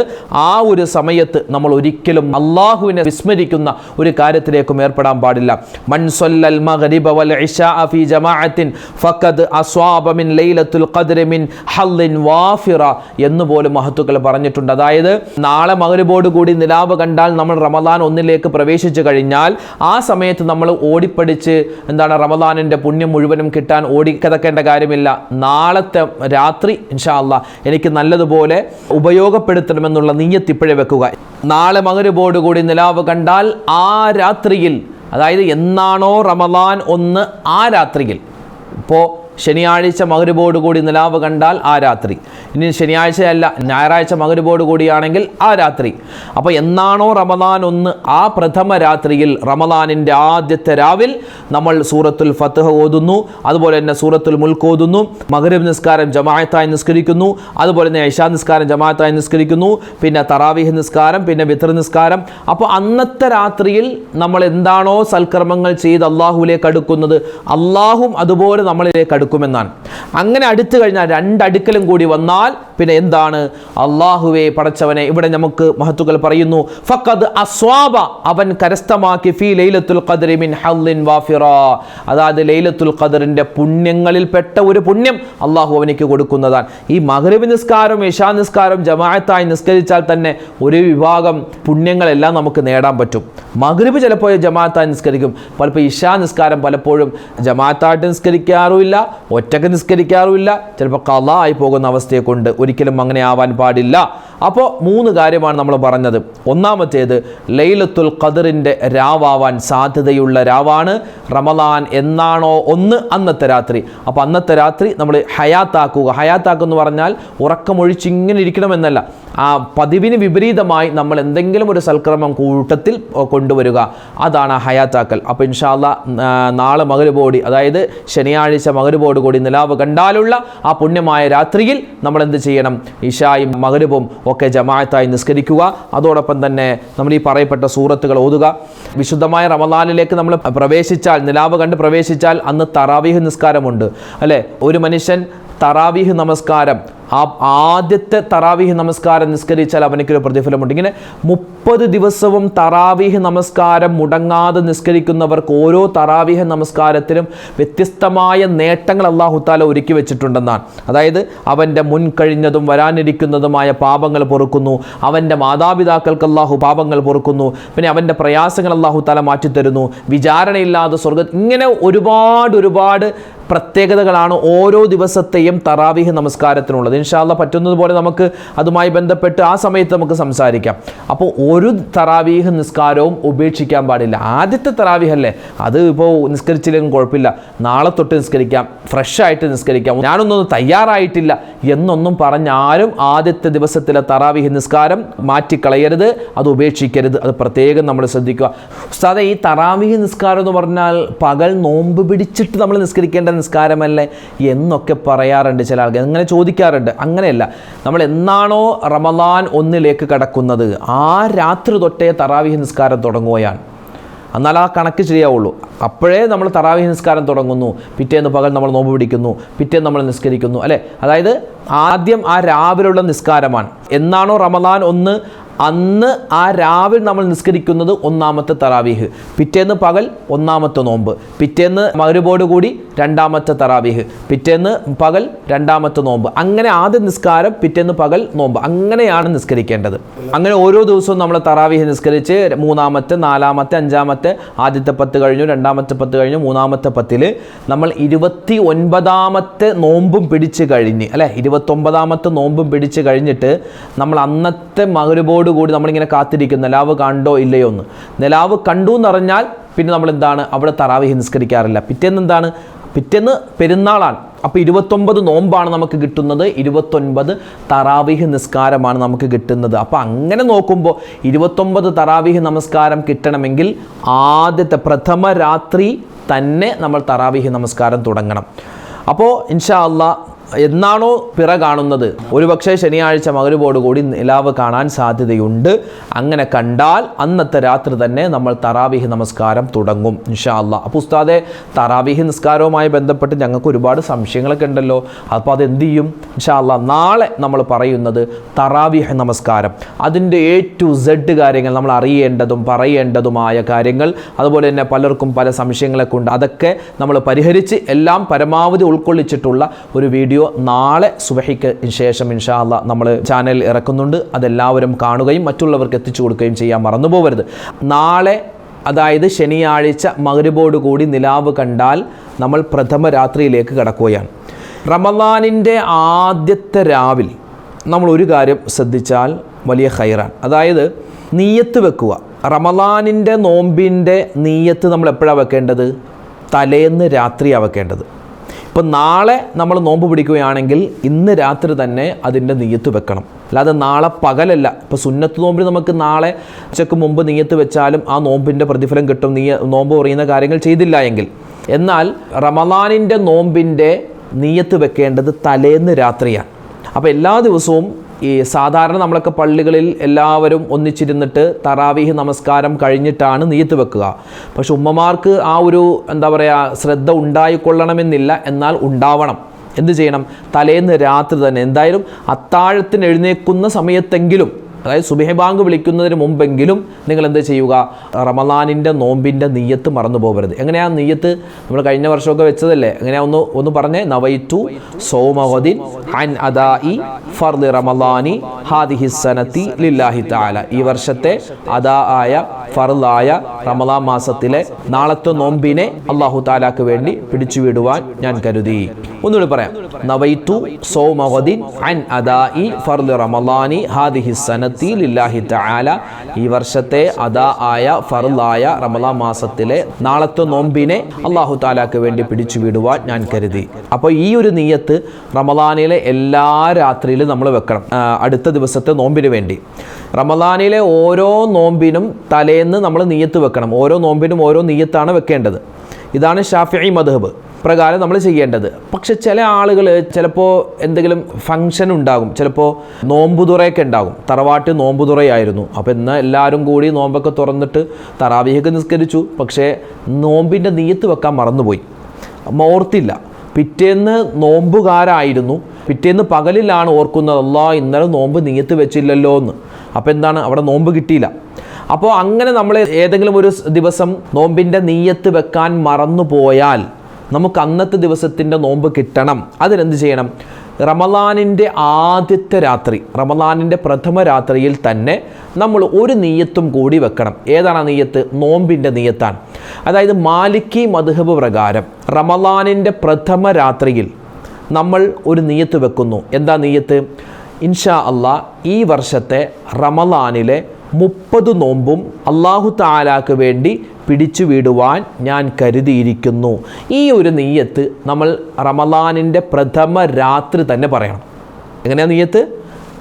ആ ഒരു സമയത്ത് നമ്മൾ ഒരിക്കലും അള്ളാഹുവിനെ വിസ്മരിക്കുന്ന ഒരു കാര്യത്തിലേക്കും ഏർപ്പെടാൻ പാടില്ല. മൻ സല്ലൽ മഗ്രിബ വൽ ഇശാഅ ഫീ ജമാഅത്തിൻ ഫഖദ് അസ്വാബ മിൻ ലൈലത്തുൽ ഖദ്രി മിൻ ഹല്ലിൻ വാഫിറ എന്ന് പോലും മഹത്തുക്കൾ പറഞ്ഞിട്ടുണ്ട്. അതായത് നാളെ മഗ്രിബോട് കൂടി നിലാവ് കണ്ടാൽ നമ്മൾ റമദാൻ 1 പ്രവേശിച്ചു കഴിഞ്ഞാൽ ആ സമയത്ത് നമ്മൾ ഓടിപ്പടിച്ച് റമദാനിൻ്റെ പുണ്യം മുഴുവനും കിട്ടാൻ ഓടിക്കതക്കേണ്ട കാര്യമില്ല. നാളത്തെ രാത്രി ഇൻഷാ അല്ലാഹ് എനിക്ക് നല്ലതുപോലെ ഉപയോഗപ്പെടുത്തണമെന്നുള്ള നിയ്യത്ത് ഇപ്പോഴേ വെക്കുക. നാളെ മഗ്രിബോട് കൂടി നിലാവ് കണ്ടാൽ ആ രാത്രിയിൽ, അതായത് എന്നാണോ റമദാൻ 1 ആ രാത്രിയിൽ, ഇപ്പോൾ ശനിയാഴ്ച മഗ്രിബോട് കൂടി നിലാവ് കണ്ടാൽ ആ രാത്രി, ഇനി ശനിയാഴ്ചയല്ല ഞായറാഴ്ച മഗ്രിബോട് കൂടിയാണെങ്കിൽ ആ രാത്രി, അപ്പോൾ എന്നാണോ റമദാൻ 1 ആ പ്രഥമ രാത്രിയിൽ റമദാനിൻ്റെ ആദ്യത്തെ രാവിൽ നമ്മൾ സൂറത്തുൽ ഫത്ഹ് ഓതുന്നു, അതുപോലെ തന്നെ സൂറത്തുൽ മുൽക്ക് ഓതുന്നു, മഗ്രിബ് നിസ്കാരം ജമാഅത്തായി നിസ്കരിക്കുന്നു, അതുപോലെ തന്നെ ഇശാ നിസ്കാരം ജമാഅത്തായി നിസ്കരിക്കുന്നു, പിന്നെ തറാവീഹ് നിസ്കാരം, പിന്നെ വിത്ർ നിസ്കാരം. അപ്പോൾ അന്നത്തെ രാത്രിയിൽ നമ്മൾ എന്താണോ സൽക്കർമ്മങ്ങൾ ചെയ്ത് അള്ളാഹുവിലേക്ക് അടുക്കുന്നത്, അള്ളാഹും അതുപോലെ നമ്മളിലേക്ക് അടുക്കുമെന്നാണ്. അങ്ങനെ അടുത്തു കഴിഞ്ഞാൽ 2 അടുക്കലും കൂടി വന്നാൽ പിന്നെ എന്താണ്? അള്ളാഹുവേ പടച്ചവനെ, ഇവിടെ നമുക്ക് മഹത്തുക്കൾ പറയുന്നു ഫഖദ് അസ്വാബ, അവൻ കരസ്ഥമാക്കി ഫീ ലൈലത്തുൽ ഖദ്രി മിൻ ഹല്ലിൻ വാഫിറ, അതായത് ലൈലത്തുൽ ഖദ്റിന്റെ പുണ്യങ്ങളിൽ പെട്ട ഒരു പുണ്യം അള്ളാഹു അവനിക്ക് കൊടുക്കുന്നതാണ്. ഈ മഗ്രിബ് നിസ്കാരം ഇശാ നിസ്കാരം ജമാഅത്തായി നിസ്കരിച്ചാൽ തന്നെ ഒരു വിഭാഗം പുണ്യങ്ങളെല്ലാം നമുക്ക് നേടാൻ പറ്റും. മഗ്രിബ് ചിലപ്പോൾ ജമാഅത്തായി നിസ്കരിക്കും, പലപ്പോൾ ഇശാ നിസ്കാരം പലപ്പോഴും ജമാഅത്തായിട്ട് നിസ്കരിക്കാറുമില്ല, ഒറ്റക്ക് നിസ്കരിക്കാറുമില്ല, ചിലപ്പോൾ ഖളാ ആയി പോകുന്ന അവസ്ഥയെ കൊണ്ട് ഒരിക്കലും അങ്ങനെ ആവാൻ പാടില്ല. അപ്പോൾ 3 കാര്യമാണ് നമ്മൾ പറഞ്ഞത്. ഒന്നാമത്തേത് ലൈലത്തുൽ ഖദ്റിൻ്റെ രാവാൻ സാധ്യതയുള്ള രാവാണ് റമദാൻ എന്നാണോ 1 അന്നത്തെ രാത്രി. അപ്പോൾ അന്നത്തെ രാത്രി നമ്മൾ ഹയാത്താക്കുക. ഹയാത്താക്കുക എന്ന് പറഞ്ഞാൽ ഉറക്കമൊഴിച്ചിങ്ങനെ ഇരിക്കണമെന്നല്ല, ആ പതിവിന് വിപരീതമായി നമ്മൾ എന്തെങ്കിലും ഒരു സൽക്രമം കൂട്ടത്തിൽ കൊണ്ടുവരിക, അതാണ് ഹയാത്താക്കൽ. അപ്പോൾ ഇൻഷാ അല്ലാഹ് നാളെ മഗ്രിബോടി, അതായത് ശനിയാഴ്ച മഗ്രിബോട് കൂടി നിലാവ് കണ്ടാലുള്ള ആ പുണ്യമായ രാത്രിയിൽ നമ്മൾ എന്ത് ചെയ്യണം? ഇശായും മഗ്രിബും ഒക്കെ ജമാഅത്തായി നിസ്കരിക്കുക. അതോടൊപ്പം തന്നെ നമ്മൾ ഈ പറയപ്പെട്ട സൂറത്തുകൾ ഓതുക. വിശുദ്ധമായ റമദാനിലേക്ക് നമ്മൾ പ്രവേശിച്ചാൽ, നിലാവ് കണ്ട് പ്രവേശിച്ചാൽ അന്ന് തറാവീഹ് നിസ്കാരമുണ്ട് അല്ലേ? ഒരു മനുഷ്യൻ തറാവീഹ് നമസ്കാരം, ആ ആദ്യത്തെ തറാവീഹ് നമസ്കാരം നിസ്കരിച്ചാൽ അവനക്കൊരു പ്രതിഫലമുണ്ട്. ഇങ്ങനെ 30 ദിവസവും തറാവീഹ് നമസ്കാരം മുടങ്ങാതെ നിസ്കരിക്കുന്നവർക്ക് ഓരോ തറാവീഹ് നമസ്കാരത്തിലും വ്യത്യസ്തമായ നേട്ടങ്ങൾ അല്ലാഹു തആല ഒരുക്കി വെച്ചിട്ടുണ്ടെന്നാണ്. അതായത് അവൻ്റെ മുൻകഴിഞ്ഞതും വരാനിരിക്കുന്നതുമായ പാപങ്ങൾ പൊറുക്കുന്നു, അവൻ്റെ മാതാപിതാക്കൾക്ക് അല്ലാഹു പാപങ്ങൾ പൊറുക്കുന്നു, പിന്നെ അവൻ്റെ പ്രയാസങ്ങൾ അല്ലാഹു തആല മാറ്റിത്തരുന്നു, വിചാരണയില്ലാതെ സ്വർഗ്ഗം, ഇങ്ങനെ ഒരുപാട് പ്രത്യേകതകളാണ് ഓരോ ദിവസത്തെയും തറാവീഹ് നമസ്കാരത്തിനുള്ളത്. ഇൻഷാ അല്ലാഹ് പറ്റുന്നതുപോലെ നമുക്ക് അതുമായി ബന്ധപ്പെട്ട് ആ സമയത്ത് നമുക്ക് സംസാരിക്കാം. അപ്പോൾ ഒരു തറാവീഹ് നിസ്കാരവും ഉപേക്ഷിക്കാൻ പാടില്ല. ആദ്യത്തെ തറാവീഹ് അല്ലേ, അത് ഇപ്പോൾ നിസ്കരിച്ചില്ലെങ്കിലും കുഴപ്പമില്ല, നാളെ തൊട്ട് നിസ്കരിക്കാം, ഫ്രഷായിട്ട് നിസ്കരിക്കാം, ഞാനൊന്നും തയ്യാറായിട്ടില്ല എന്നൊന്നും പറഞ്ഞാലും ആദ്യത്തെ ദിവസത്തിലെ തറാവീഹ് നിസ്കാരം മാറ്റിക്കളയരുത്, അത് ഉപേക്ഷിക്കരുത്, അത് പ്രത്യേകം നമ്മൾ ശ്രദ്ധിക്കുക. ഉസ്താദേ, ഈ തറാവീഹ് നിസ്കാരം എന്ന് പറഞ്ഞാൽ പകൽ നോമ്പ് പിടിച്ചിട്ട് നമ്മൾ നിസ്കരിക്കേണ്ട നിസ്കാരമല്ലേ എന്നൊക്കെ പറയാറുണ്ട് ചില ആൾക്കാർ, അങ്ങനെ ചോദിക്കാറുണ്ട്. അങ്ങനെയല്ല, നമ്മൾ എന്നാണോ റമദാൻ 1 കടക്കുന്നത് ആ രാത്രി തൊട്ടേ തറാവീഹ് നിസ്കാരം തുടങ്ങുകയാണ്, എന്നാൽ ആ കണക്ക് ശരിയാവുള്ളൂ. അപ്പോഴേ നമ്മൾ തറാവീഹ് നിസ്കാരം തുടങ്ങുന്നു, പിറ്റേന്ന് പകൽ നമ്മൾ നോമ്പ് പിടിക്കുന്നു, പിറ്റേന്ന് നമ്മൾ നിസ്കരിക്കുന്നു അല്ലേ? അതായത് ആദ്യം ആ രാവിലുള്ള നിസ്കാരമാണ്. എന്നാണോ റമദാൻ 1 അന്ന് ആ രാവിലെ നമ്മൾ നിസ്കരിക്കുന്നത് 1ാമത്തെ തറാവീഹ്, പിറ്റേന്ന് പകൽ 1ാമത്തെ നോമ്പ്, പിറ്റേന്ന് മഗ്രിബോട് കൂടി 2ാമത്തെ തറാവീഹ്, പിറ്റേന്ന് പകൽ 2ാമത്തെ നോമ്പ്, അങ്ങനെ ആദ്യ നിസ്കാരം, പിറ്റേന്ന് പകൽ നോമ്പ്, അങ്ങനെയാണ് നിസ്കരിക്കേണ്ടത്. അങ്ങനെ ഓരോ ദിവസവും നമ്മൾ തറാവീഹ് നിസ്കരിച്ച് 3ാമത്തെ 4ാമത്തെ 5ാമത്തെ, ആദ്യത്തെ 10 കഴിഞ്ഞു, 2ാമത്തെ 10 കഴിഞ്ഞു, 3ാമത്തെ 10 നമ്മൾ 29ാമത്തെ നോമ്പും പിടിച്ച് കഴിഞ്ഞ് അല്ലേ, 29ാമത്തെ നോമ്പും പിടിച്ച് കഴിഞ്ഞിട്ട് നമ്മൾ അന്നത്തെ മഗ്രിബോട് കൂടി നമ്മളിങ്ങനെ കാത്തിരിക്കും, നിലാവ് കണ്ടോ ഇല്ലയോ എന്ന്. നിലാവ് കണ്ടു എന്നറിഞ്ഞാൽ പിന്നെ നമ്മൾ എന്താണ്, അവിടെ തറാവീഹ് നിസ്കരിക്കാറില്ല. പിറ്റേന്ന് എന്താണ്, പിറ്റേന്ന് പെരുന്നാളാണ്. അപ്പോൾ 29 നോമ്പാണ് നമുക്ക് കിട്ടുന്നത്, 29 തറാവീഹ് നിസ്കാരമാണ് നമുക്ക് കിട്ടുന്നത്. അപ്പോൾ അങ്ങനെ നോക്കുമ്പോൾ 29 തറാവീഹ് നമസ്കാരം കിട്ടണമെങ്കിൽ ആദ്യത്തെ പ്രഥമ രാത്രി തന്നെ നമ്മൾ തറാവീഹ് നമസ്കാരം തുടങ്ങണം. അപ്പോൾ ഇൻഷാ അല്ലാഹ് എന്നാണോ പിറ കാണുന്നത്, ഒരുപക്ഷെ ശനിയാഴ്ച മഗ്‌രിബോടുകൂടി നിലാവ് കാണാൻ സാധ്യതയുണ്ട്. അങ്ങനെ കണ്ടാൽ അന്നത്തെ രാത്രി തന്നെ നമ്മൾ തറാവീഹ് നമസ്കാരം തുടങ്ങും ഇൻഷാ അല്ലാഹ്. അപ്പോൾ ഉസ്താദെ, തറാവീഹ് നിസ്കാരവുമായി ബന്ധപ്പെട്ട് ഞങ്ങൾക്ക് ഒരുപാട് സംശയങ്ങളൊക്കെ ഉണ്ടല്ലോ, അപ്പോൾ അതെന്ത് ചെയ്യും? ഇൻഷാ അല്ലാഹ് നാളെ നമ്മൾ പറയുന്നത് തറാവീഹ് നമസ്കാരം, അതിൻ്റെ A to Z കാര്യങ്ങൾ, നമ്മൾ അറിയേണ്ടതും പറയേണ്ടതുമായ കാര്യങ്ങൾ, അതുപോലെ തന്നെ പലർക്കും പല സംശയങ്ങളൊക്കെ ഉണ്ട്, അതൊക്കെ നമ്മൾ പരിഹരിച്ച് എല്ലാം പരമാവധി ഉൾക്കൊള്ളിച്ചിട്ടുള്ള ഒരു വീഡിയോ നാളെ സുബഹിക്ക് ശേഷം ഇൻഷാ അല്ലാഹ് നമ്മൾ ചാനലിൽ ഇറക്കുന്നുണ്ട്. അതെല്ലാവരും കാണുകയും മറ്റുള്ളവർക്ക് എത്തിച്ചു കൊടുക്കുകയും ചെയ്യാൻ മറന്നു പോകരുത്. നാളെ, അതായത് ശനിയാഴ്ച മഗ്‌രിബോടുകൂടി നിലാവ് കണ്ടാൽ നമ്മൾ പ്രഥമ രാത്രിയിലേക്ക് കടക്കുകയാണ്. റമളാനിൻ്റെ ആദ്യത്തെ രാവിൽ നമ്മൾ ഒരു കാര്യം ശ്രദ്ധിച്ചാൽ വലിയ ഖൈറാണ്. അതായത് നീയത്ത് വെക്കുക. റമളാനിൻ്റെ നോമ്പിൻ്റെ നീയത്ത് നമ്മൾ എപ്പോഴാണ് വെക്കേണ്ടത്? തലേന്ന് രാത്രിയാണ് വെക്കേണ്ടത്. ഇപ്പോൾ നാളെ നമ്മൾ നോമ്പ് പിടിക്കുകയാണെങ്കിൽ ഇന്ന് രാത്രി തന്നെ അതിൻ്റെ നീയത്ത് വെക്കണം, അല്ലാതെ നാളെ പകലല്ല. ഇപ്പോൾ സുന്നത്ത് നോമ്പിന് നമുക്ക് നാളെ ഉച്ചയ്ക്ക് മുമ്പ് നീയത്ത് വെച്ചാലും ആ നോമ്പിൻ്റെ പ്രതിഫലം കിട്ടും, നോമ്പ് പറയുന്ന കാര്യങ്ങൾ ചെയ്തില്ല എങ്കിൽ. എന്നാൽ റമളാനിൻ്റെ നോമ്പിൻ്റെ നീയത്ത് വെക്കേണ്ടത് തലേന്ന് രാത്രിയാണ്. അപ്പോൾ എല്ലാ ദിവസവും ഈ സാധാരണ നമ്മളൊക്കെ പള്ളികളിൽ എല്ലാവരും ഒന്നിച്ചിരുന്നിട്ട് തറാവീഹ് നമസ്കാരം കഴിഞ്ഞിട്ടാണ് നീയത്ത് വെക്കുക. പക്ഷെ ഉമ്മമാർക്ക് ആ ഒരു എന്താ പറയുക ശ്രദ്ധ ഉണ്ടായിക്കൊള്ളണമെന്നില്ല, എന്നാൽ ഉണ്ടാവണം. എന്ത് ചെയ്യണം? തലേന്ന് രാത്രി തന്നെ എന്തായാലും അത്താഴത്തിന് എഴുന്നേൽക്കുന്ന സമയത്തെങ്കിലും, അതായത് സുബഹി ബാങ്ക് വിളിക്കുന്നതിന് മുമ്പെങ്കിലും നിങ്ങൾ എന്ത് ചെയ്യുക? റമളാനിൻ്റെ നോമ്പിൻ്റെ നീയത്ത് മറന്നു പോകരുത്. എങ്ങനെയാണ് നീയത്ത്? നമ്മൾ കഴിഞ്ഞ വർഷമൊക്കെ വെച്ചതല്ലേ? എങ്ങനെയാ ഒന്ന് പറഞ്ഞേ. നവൈതു സൗമഗദിൻ അൻ അദാഇ ഫർളി റമളാനി ഹാദിഹി സനതി ലില്ലാഹി തആല. ഈ വർഷത്തെ അദാ ആയ ഫർളായ റമളാൻ മാസത്തിലെ നാളത്തെ നോമ്പിനെ അല്ലാഹു തആലാക്ക് വേണ്ടി പിടിച്ചുവിടുവാൻ ഞാൻ കരുതി. ഒന്നുകൂടി പറയാം. നവൈതു സൗമഗദിൻ അൻ അദാഇ ഫർളി റമളാനി ഹാദിഹി സനതി ലില്ലാഹി തആല. ഈ വർഷത്തെ അദാ ആയ ഫർളായ റമളാൻ മാസത്തിലെ നാളത്തെ നോമ്പിനെ അല്ലാഹു തആലാക്ക് വേണ്ടി പിടിച്ചുവിടുവാൻ ഞാൻ കരുതി. അപ്പോൾ ഈ ഒരു നിയ്യത്ത് റമളാനിലെ എല്ലാ രാത്രിയിലും നമ്മൾ വെക്കണം, അടുത്ത ദിവസത്തെ നോമ്പിന് വേണ്ടി. റമളാനിലെ ഓരോ നോമ്പിനും തലേന്ന് നമ്മൾ നിയ്യത്ത് വെക്കണം. ഓരോ നോമ്പിനും ഓരോ നിയ്യത്താണ് വെക്കേണ്ടത്. ഇതാണ് ഷാഫിഈ മദ്ഹബ് പ്രകാരം നമ്മൾ ചെയ്യേണ്ടത്. പക്ഷെ ചില ആളുകൾ ചിലപ്പോൾ എന്തെങ്കിലും ഫംഗ്ഷൻ ഉണ്ടാകും, ചിലപ്പോൾ നോമ്പുതുറയൊക്കെ ഉണ്ടാകും. തറവാട്ട് നോമ്പുതുറയായിരുന്നു, അപ്പോൾ എന്നാൽ എല്ലാവരും കൂടി നോമ്പൊക്കെ തുറന്നിട്ട് തറാവീഹൊക്കെ നിസ്കരിച്ചു, പക്ഷേ നോമ്പിൻ്റെ നിയ്യത്ത് വെക്കാൻ മറന്നുപോയി, ഓർത്തില്ല. പിറ്റേന്ന് നോമ്പുകാരായിരുന്നു, പിറ്റേന്ന് പകലിലാണ് ഓർക്കുന്നത്, അല്ലാഹ് ഇന്നലെ നോമ്പ് നിയ്യത്ത് വെച്ചില്ലല്ലോ എന്ന്. അപ്പോൾ എന്താണ്, അവിടെ നോമ്പ് കിട്ടിയില്ല. അപ്പോൾ അങ്ങനെ നമ്മൾ ഏതെങ്കിലും ഒരു ദിവസം നോമ്പിൻ്റെ നിയ്യത്ത് വെക്കാൻ മറന്നു പോയാൽ നമുക്ക് അന്നത്തെ ദിവസത്തിൻ്റെ നോമ്പ് കിട്ടണം. അതിനെന്ത് ചെയ്യണം? റമളാനിൻ്റെ ആദ്യത്തെ രാത്രി, റമളാനിൻ്റെ പ്രഥമ രാത്രിയിൽ തന്നെ നമ്മൾ ഒരു നിയ്യത്തും കൂടി വെക്കണം. ഏതാണ് ആ നിയ്യത്ത്? നോമ്പിൻ്റെ നിയ്യത്താണ്. അതായത് മാലിക്കി മദ്ഹബ് പ്രകാരം റമളാനിൻ്റെ പ്രഥമ രാത്രിയിൽ നമ്മൾ ഒരു നിയ്യത്ത് വെക്കുന്നു. എന്താ നിയ്യത്ത്? ഇൻഷാ അല്ലാഹ് ഈ വർഷത്തെ റമളാനിലെ 30 നോമ്പും അല്ലാഹു തആലാക്ക് വേണ്ടി പിടിച്ചു വിടുവാൻ ഞാൻ കരുതിയിരിക്കുന്നു. ഈ ഒരു നിയ്യത്ത് നമ്മൾ റമളാനിൻ്റെ പ്രഥമ രാത്രി തന്നെ പറയണം. എങ്ങനെയാണ് നിയ്യത്ത്?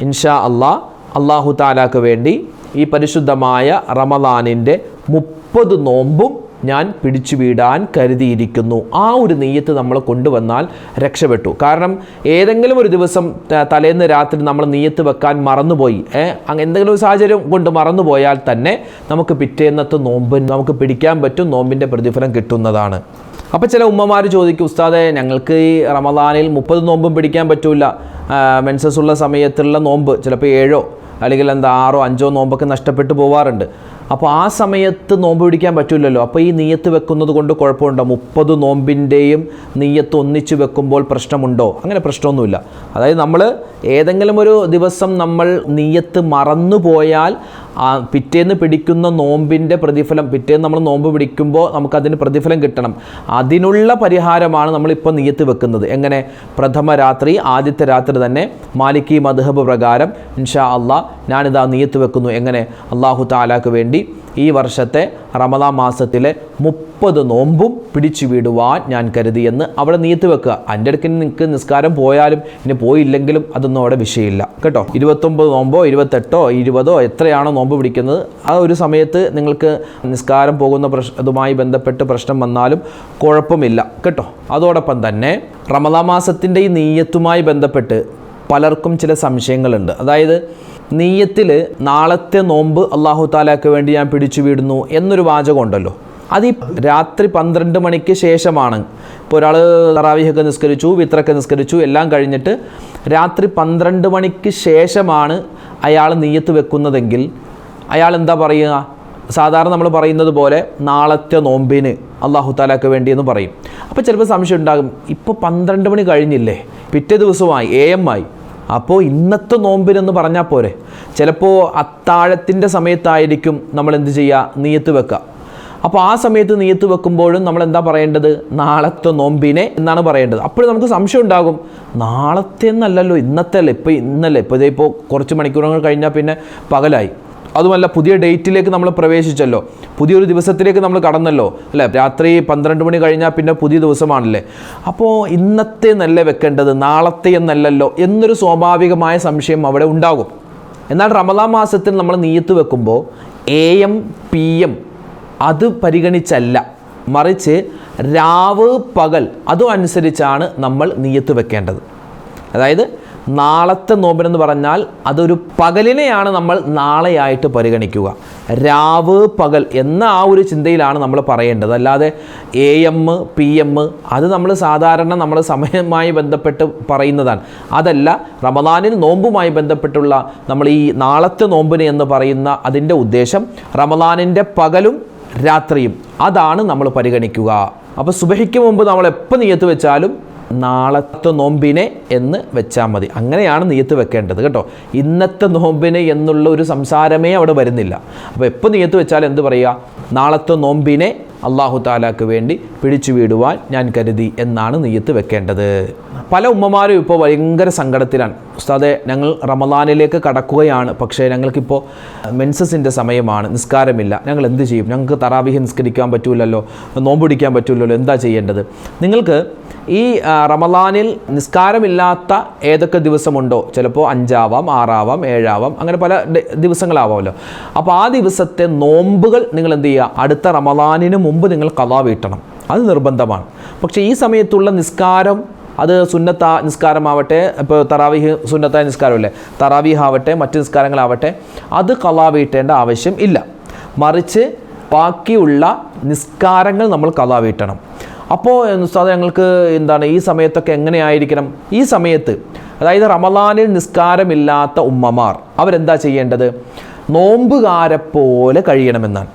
ഇൻഷാ അല്ലാഹ് അല്ലാഹു തആലാക്ക് വേണ്ടി ഈ പരിശുദ്ധമായ റമളാനിൻ്റെ 30 നോമ്പും ഞാൻ പിടിച്ചു വിടാൻ കരുതിയിരിക്കുന്നു. ആ ഒരു നിയ്യത്ത് നമ്മൾ കൊണ്ടുവന്നാൽ രക്ഷപ്പെട്ടു. കാരണം ഏതെങ്കിലും ഒരു ദിവസം തലേന്ന് രാത്രി നമ്മൾ നിയ്യത്ത് വെക്കാൻ മറന്നുപോയി, എന്തെങ്കിലും ഒരു സാഹചര്യം കൊണ്ട് മറന്നുപോയാൽ തന്നെ നമുക്ക് പിറ്റേന്നത്തെ നോമ്പ് നമുക്ക് പിടിക്കാൻ പറ്റും, നോമ്പിൻ്റെ പ്രതിഫലം കിട്ടുന്നതാണ്. അപ്പോൾ ചില ഉമ്മമാർ ചോദിക്കും, ഉസ്താദെ ഞങ്ങൾക്ക് ഈ റമളാനിൽ 30 നോമ്പും പിടിക്കാൻ പറ്റൂല, മെൻസസ് ഉള്ള സമയത്തുള്ള നോമ്പ് ചിലപ്പോൾ 7 അല്ലെങ്കിൽ 6 5 നോമ്പൊക്കെ നഷ്ടപ്പെട്ടു പോവാറുണ്ട്. അപ്പോൾ ആ സമയത്ത് നോമ്പ് പിടിക്കാൻ പറ്റില്ലല്ലോ. അപ്പോൾ ഈ നിയ്യത്ത് വെക്കുന്നത് കൊണ്ട് കുഴപ്പമുണ്ടോ? 30 നോമ്പിൻ്റെയും നിയ്യത്ത് ഒന്നിച്ച് വെക്കുമ്പോൾ പ്രശ്നമുണ്ടോ? അങ്ങനെ പ്രശ്നമൊന്നുമില്ല. അതായത് നമ്മൾ ഏതെങ്കിലും ഒരു ദിവസം നമ്മൾ നിയ്യത്ത് മറന്നു പോയാൽ പിറ്റേന്ന് പിടിക്കുന്ന നോമ്പിൻ്റെ പ്രതിഫലം, പിറ്റേന്ന് നമ്മൾ നോമ്പ് പിടിക്കുമ്പോൾ നമുക്കതിന് പ്രതിഫലം കിട്ടണം. അതിനുള്ള പരിഹാരമാണ് നമ്മളിപ്പോൾ നിയ്യത്ത് വെക്കുന്നത്. എങ്ങനെ? പ്രഥമ രാത്രി, ആദ്യത്തെ രാത്രി തന്നെ മാലിക്കി മദ്ഹബ് പ്രകാരം ഇൻഷാ അല്ലാഹ് ഞാനിതാ നിയ്യത്ത് വെക്കുന്നു. എങ്ങനെ? അല്ലാഹു തആലാക്ക് വേണ്ടി ഈ വർഷത്തെ റമദാൻ മാസത്തിലെ 30 നോമ്പും പിടിച്ചു വിടുവാൻ ഞാൻ കരുതിയെന്ന് അവിടെ നീയത്ത് വെക്കുക. അതിൻ്റെ ഇടയ്ക്ക് നിങ്ങൾക്ക് നിസ്കാരം പോയാലും ഇനി പോയില്ലെങ്കിലും അതൊന്നും അവിടെ വിഷയമില്ല കേട്ടോ. 29 നോമ്പോ 28ഓ 20ഓ എത്രയാണോ നോമ്പ് പിടിക്കുന്നത് ആ ഒരു സമയത്ത് നിങ്ങൾക്ക് നിസ്കാരം പോകുന്ന അതുമായി ബന്ധപ്പെട്ട് പ്രശ്നം വന്നാലും കുഴപ്പമില്ല കേട്ടോ. അതോടൊപ്പം തന്നെ റമദാൻ മാസത്തിൻ്റെ ഈ നീയത്തുമായി ബന്ധപ്പെട്ട് പലർക്കും ചില സംശയങ്ങളുണ്ട്. അതായത് നീയത്തിൽ നാളത്തെ നോമ്പ് അല്ലാഹു തആലയ്ക്ക് വേണ്ടി ഞാൻ പിടിച്ചു വിടുന്നു എന്നൊരു വാചകം ഉണ്ടല്ലോ, അത് ഈ രാത്രി 12 മണിക്ക് ശേഷമാണ്. ഇപ്പോൾ ഒരാൾ തറാവീഹൊക്കെ നിസ്കരിച്ചു, വിത്രൊക്കെ നിസ്കരിച്ചു, എല്ലാം കഴിഞ്ഞിട്ട് രാത്രി 12 മണിക്ക് ശേഷമാണ് അയാൾ നീയത്ത് വെക്കുന്നതെങ്കിൽ അയാൾ എന്താ പറയുക? സാധാരണ നമ്മൾ പറയുന്നത് പോലെ നാളത്തെ നോമ്പിന് അല്ലാഹു തആലയ്ക്ക് വേണ്ടി എന്ന് പറയും. അപ്പോൾ ചിലപ്പോൾ സംശയം ഉണ്ടാകും, ഇപ്പോൾ 12 മണി കഴിഞ്ഞില്ലേ, പിറ്റേ ദിവസമായി AM ആയി, അപ്പോൾ ഇന്നത്തെ നോമ്പിനെന്ന് പറഞ്ഞാൽ പോരെ. ചിലപ്പോൾ അത്താഴത്തിൻ്റെ സമയത്തായിരിക്കും നമ്മൾ എന്ത് ചെയ്യുക, നീയത്ത് വെക്കുക. അപ്പോൾ ആ സമയത്ത് നീയത്ത് വെക്കുമ്പോഴും നമ്മൾ എന്താ പറയേണ്ടത്? നാളത്തെ നോമ്പിനെ എന്നാണ് പറയേണ്ടത്. അപ്പോൾ നമുക്ക് സംശയം ഉണ്ടാകും, നാളത്തെ എന്നല്ലല്ലോ ഇന്നത്തെ അല്ലേ, ഇന്നല്ലേ, ഇപ്പോൾ കുറച്ച് മണിക്കൂറുകൾ കഴിഞ്ഞാൽ പിന്നെ പകലായി. അതുമല്ല, പുതിയ ഡേറ്റിലേക്ക് നമ്മൾ പ്രവേശിച്ചല്ലോ, പുതിയൊരു ദിവസത്തിലേക്ക് നമ്മൾ കടന്നല്ലോ അല്ലേ. രാത്രി 12 മണി കഴിഞ്ഞാൽ പിന്നെ പുതിയ ദിവസമാണല്ലേ. അപ്പോൾ ഇന്നത്തെ എന്നല്ലേ വെക്കേണ്ടത്, നാളത്തെ എന്നല്ലല്ലോ എന്നൊരു സ്വാഭാവികമായ സംശയം അവിടെ ഉണ്ടാകും. എന്നാൽ റമദാൻ മാസത്തിൽ നമ്മൾ നീയത്ത് വെക്കുമ്പോൾ AM PM അത് പരിഗണിച്ചല്ല, മറിച്ച് രാവ് പകൽ അതും അനുസരിച്ചാണ് നമ്മൾ നീയത്ത് വെക്കേണ്ടത്. അതായത് നാളത്തെ നോമ്പിനെന്ന് പറഞ്ഞാൽ അതൊരു പകലിനെയാണ് നമ്മൾ നാളെയായിട്ട് പരിഗണിക്കുക. രാവ് പകൽ എന്ന ആ ഒരു ചിന്തയിലാണ് നമ്മൾ പറയേണ്ടത്. അല്ലാതെ AM PM അത് നമ്മൾ സാധാരണ നമ്മൾ സമയവുമായി ബന്ധപ്പെട്ട് പറയുന്നതാണ്. അതല്ല, റമദാനിൽ നോമ്പുമായി ബന്ധപ്പെട്ടുള്ള നമ്മൾ ഈ നാളത്തെ നോമ്പിന് എന്ന് പറയുന്ന അതിൻ്റെ ഉദ്ദേശം റമദാനിൻ്റെ പകലും രാത്രിയും അതാണ് നമ്മൾ പരിഗണിക്കുക. അപ്പോൾ സുബഹിക്ക് മുമ്പ് നമ്മൾ എപ്പോൾ നിയ്യത്ത് വെച്ചാലും നാളത്തെ നോമ്പിനെ എന്ന് വെച്ചാൽ മതി. അങ്ങനെയാണ് നിയ്യത്ത് വെക്കേണ്ടത് കേട്ടോ. ഇന്നത്തെ നോമ്പിനെ എന്നുള്ള ഒരു സംസാരമേ അവിടെ വരുന്നില്ല. അപ്പോൾ എപ്പോൾ നിയ്യത്ത് വെച്ചാൽ എന്ത് പറയുക? നാളത്തെ നോമ്പിനെ അല്ലാഹു തആലക്ക് വേണ്ടി പിടിച്ചു വിടുവാൻ ഞാൻ കരുതി എന്നാണ് നിയ്യത്ത് വെക്കേണ്ടത്. പല ഉമ്മമാരും ഇപ്പോൾ ഭയങ്കര സങ്കടത്തിലാണ്. ഉസ്താദേ, ഞങ്ങൾ റമദാനിലേക്ക് കടക്കുകയാണ്, പക്ഷേ ഞങ്ങൾക്കിപ്പോൾ മെൻസസിൻ്റെ സമയമാണ്, നിസ്കാരമില്ല, ഞങ്ങൾ എന്ത് ചെയ്യും? ഞങ്ങൾക്ക് തറാവീഹ് നിസ്കരിക്കാൻ പറ്റൂലല്ലോ, നോമ്പ് പിടിക്കാൻ പറ്റൂലല്ലോ, എന്താ ചെയ്യേണ്ടത്? നിങ്ങൾക്ക് ഈ റമദാനിൽ നിസ്കാരമില്ലാത്ത ഏതൊക്കെ ദിവസമുണ്ടോ, ചിലപ്പോൾ 5 ആവാം, 6 ആവാം, 7 ആവാം, അങ്ങനെ പല ദിവസങ്ങളാവാമല്ലോ. അപ്പോൾ ആ ദിവസത്തെ നോമ്പുകൾ നിങ്ങൾ എന്ത് ചെയ്യുക? അടുത്ത റമദാനിന് മുമ്പ് നിങ്ങൾ ഖളാ വീട്ടണം, അത് നിർബന്ധമാണ്. പക്ഷേ ഈ സമയത്തുള്ള നിസ്കാരം അത് സുന്നത്ത നിസ്കാരമാവട്ടെ, ഇപ്പോൾ തറാവീഹ് സുന്നത്തായ നിസ്കാരമല്ലേ, തറാവീഹ് ആവട്ടെ, മറ്റ് നിസ്കാരങ്ങളാവട്ടെ, അത് ഖളാ വീട്ടേണ്ട ആവശ്യം ഇല്ല. മറിച്ച് ബാക്കിയുള്ള നിസ്കാരങ്ങൾ നമ്മൾ ഖളാ വീട്ടണം. അപ്പോൾ ഉസ്താദ് ഞങ്ങൾക്ക് എന്താണ് ഈ സമയത്തൊക്കെ എങ്ങനെയായിരിക്കണം? ഈ സമയത്ത് അതായത് റമദാനിൽ നിസ്കാരമില്ലാത്ത ഉമ്മമാർ അവരെന്താ ചെയ്യേണ്ടത്? നോമ്പുകാരെ പോലെ കഴിയണമെന്നാണ്.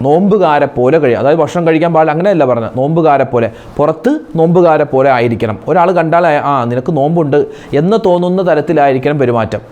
നോമ്പുകാരെ പോലെ കഴിയും, അതായത് ഭക്ഷണം കഴിക്കാൻ പാടില്ല അങ്ങനെയല്ല പറഞ്ഞത്. നോമ്പുകാരെ പോലെ, പുറത്ത് നോമ്പുകാരെ പോലെ ആയിരിക്കണം. ഒരാൾ കണ്ടാൽ നിനക്ക് നോമ്പുണ്ട് എന്ന് തോന്നുന്ന തരത്തിലായിരിക്കണം പെരുമാറ്റം.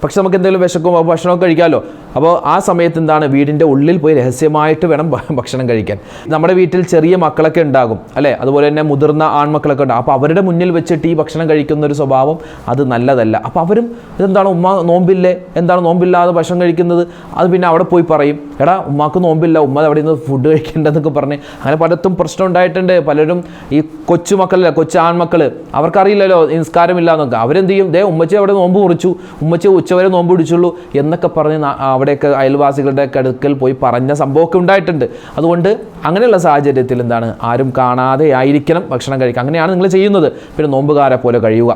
പക്ഷെ നമുക്ക് എന്തെങ്കിലും വിശക്കും, ഭക്ഷണമൊക്കെ കഴിക്കാമല്ലോ. അപ്പോൾ ആ സമയത്ത് എന്താണ്, വീടിൻ്റെ ഉള്ളിൽ പോയി രഹസ്യമായിട്ട് വേണം ഭക്ഷണം കഴിക്കാൻ. നമ്മുടെ വീട്ടിൽ ചെറിയ മക്കളൊക്കെ ഉണ്ടാകും അല്ലേ, അതുപോലെ തന്നെ മുതിർന്ന ആൺമക്കളൊക്കെ ഉണ്ടാകും. അപ്പോൾ അവരുടെ മുന്നിൽ വെച്ചിട്ട് ഈ ഭക്ഷണം കഴിക്കുന്ന ഒരു സ്വഭാവം അത് നല്ലതല്ല. അപ്പോൾ അവരും ഇതെന്താണ് ഉമ്മ നോമ്പില്ലേ, എന്താണ് നോമ്പില്ലാതെ ഭക്ഷണം കഴിക്കുന്നത്? അത് പിന്നെ അവിടെ പോയി പറയും, എടാ ഉമ്മാക്ക് നോമ്പില്ല, ഉമ്മ അവിടെ നിന്ന് ഫുഡ് കഴിക്കേണ്ടതെന്നൊക്കെ പറഞ്ഞ് അങ്ങനെ പലത്തും പ്രശ്നം ഉണ്ടായിട്ടുണ്ട്. പലരും ഈ കൊച്ചുമക്കളല്ലേ, കൊച്ചു ആൺമക്കൾ, അവർക്കറിയില്ലല്ലോ നിസ്കാരമില്ല എന്നൊക്കെ. അവരെന്ത് ചെയ്യും? ഉമ്മച്ചി അവിടെ നോമ്പ് കുറിച്ചു, ഉമ്മച്ചി ഉച്ചവരെ നോമ്പ് പിടിച്ചുള്ളൂ എന്നൊക്കെ പറഞ്ഞ് അവിടെയൊക്കെ അയൽവാസികളുടെ അടുക്കൽ പോയി പറഞ്ഞ സംഭവമൊക്കെ ഉണ്ടായിട്ടുണ്ട്. അതുകൊണ്ട് അങ്ങനെയുള്ള സാഹചര്യത്തിൽ എന്താണ്, ആരും കാണാതെ ആയിരിക്കണം ഭക്ഷണം കഴിക്കുക. അങ്ങനെയാണ് നിങ്ങൾ ചെയ്യുന്നത്. പിന്നെ നോമ്പുകാരെ പോലെ കഴിയുക.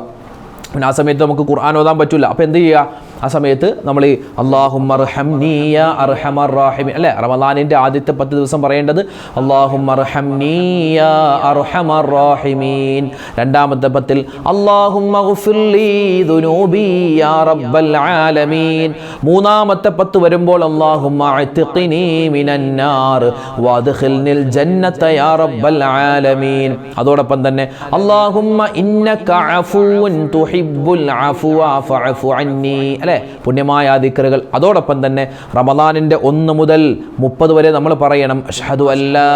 പിന്നെ ആ സമയത്ത് നമുക്ക് ഖുർആൻ ഓതാൻ പറ്റില്ല. അപ്പോൾ എന്ത് ചെയ്യുക? ആ സമയത്ത് നമ്മൾ ഈ അല്ലാഹുമ്മ അർഹംനി യാ അർഹമർ റഹീമീൻ അല്ലേ, റമദാനിൻ്റെ ആദ്യത്തെ 10 ദിവസം പറയേണ്ടത് അല്ലാഹുമ്മ അർഹംനി യാ അർഹമർ റഹീമീൻ. രണ്ടാമത്തെ 10 അല്ലാഹുമ്മ ഗ്ഫിർലി ദുനൂബി യാ റബ്ബൽ ആലമീൻ. മൂന്നാമത്തെ 10 വരുമ്പോൾ അല്ലാഹുമ്മ അത്ഖിനി മിനൻ നാർ വദ്ഖിൽനിൽ ജന്നത യാ റബ്ബൽ ആലമീൻ. അതോടൊപ്പം തന്നെ അല്ലാഹുമ്മ ഇന്നക അഫൂൻ തുഹിബ്ബുൽ അഫ്വ ഫഅഫു അന്നി അല്ലേ, അല്ലേ? പുണ്യമായ ആ ദിക്റുകൾ. അതോടൊപ്പം തന്നെ റമദാനിൻ്റെ 1 മുതൽ 30 വരെ നമ്മൾ പറയണം അഷ്ഹദു അല്ലാ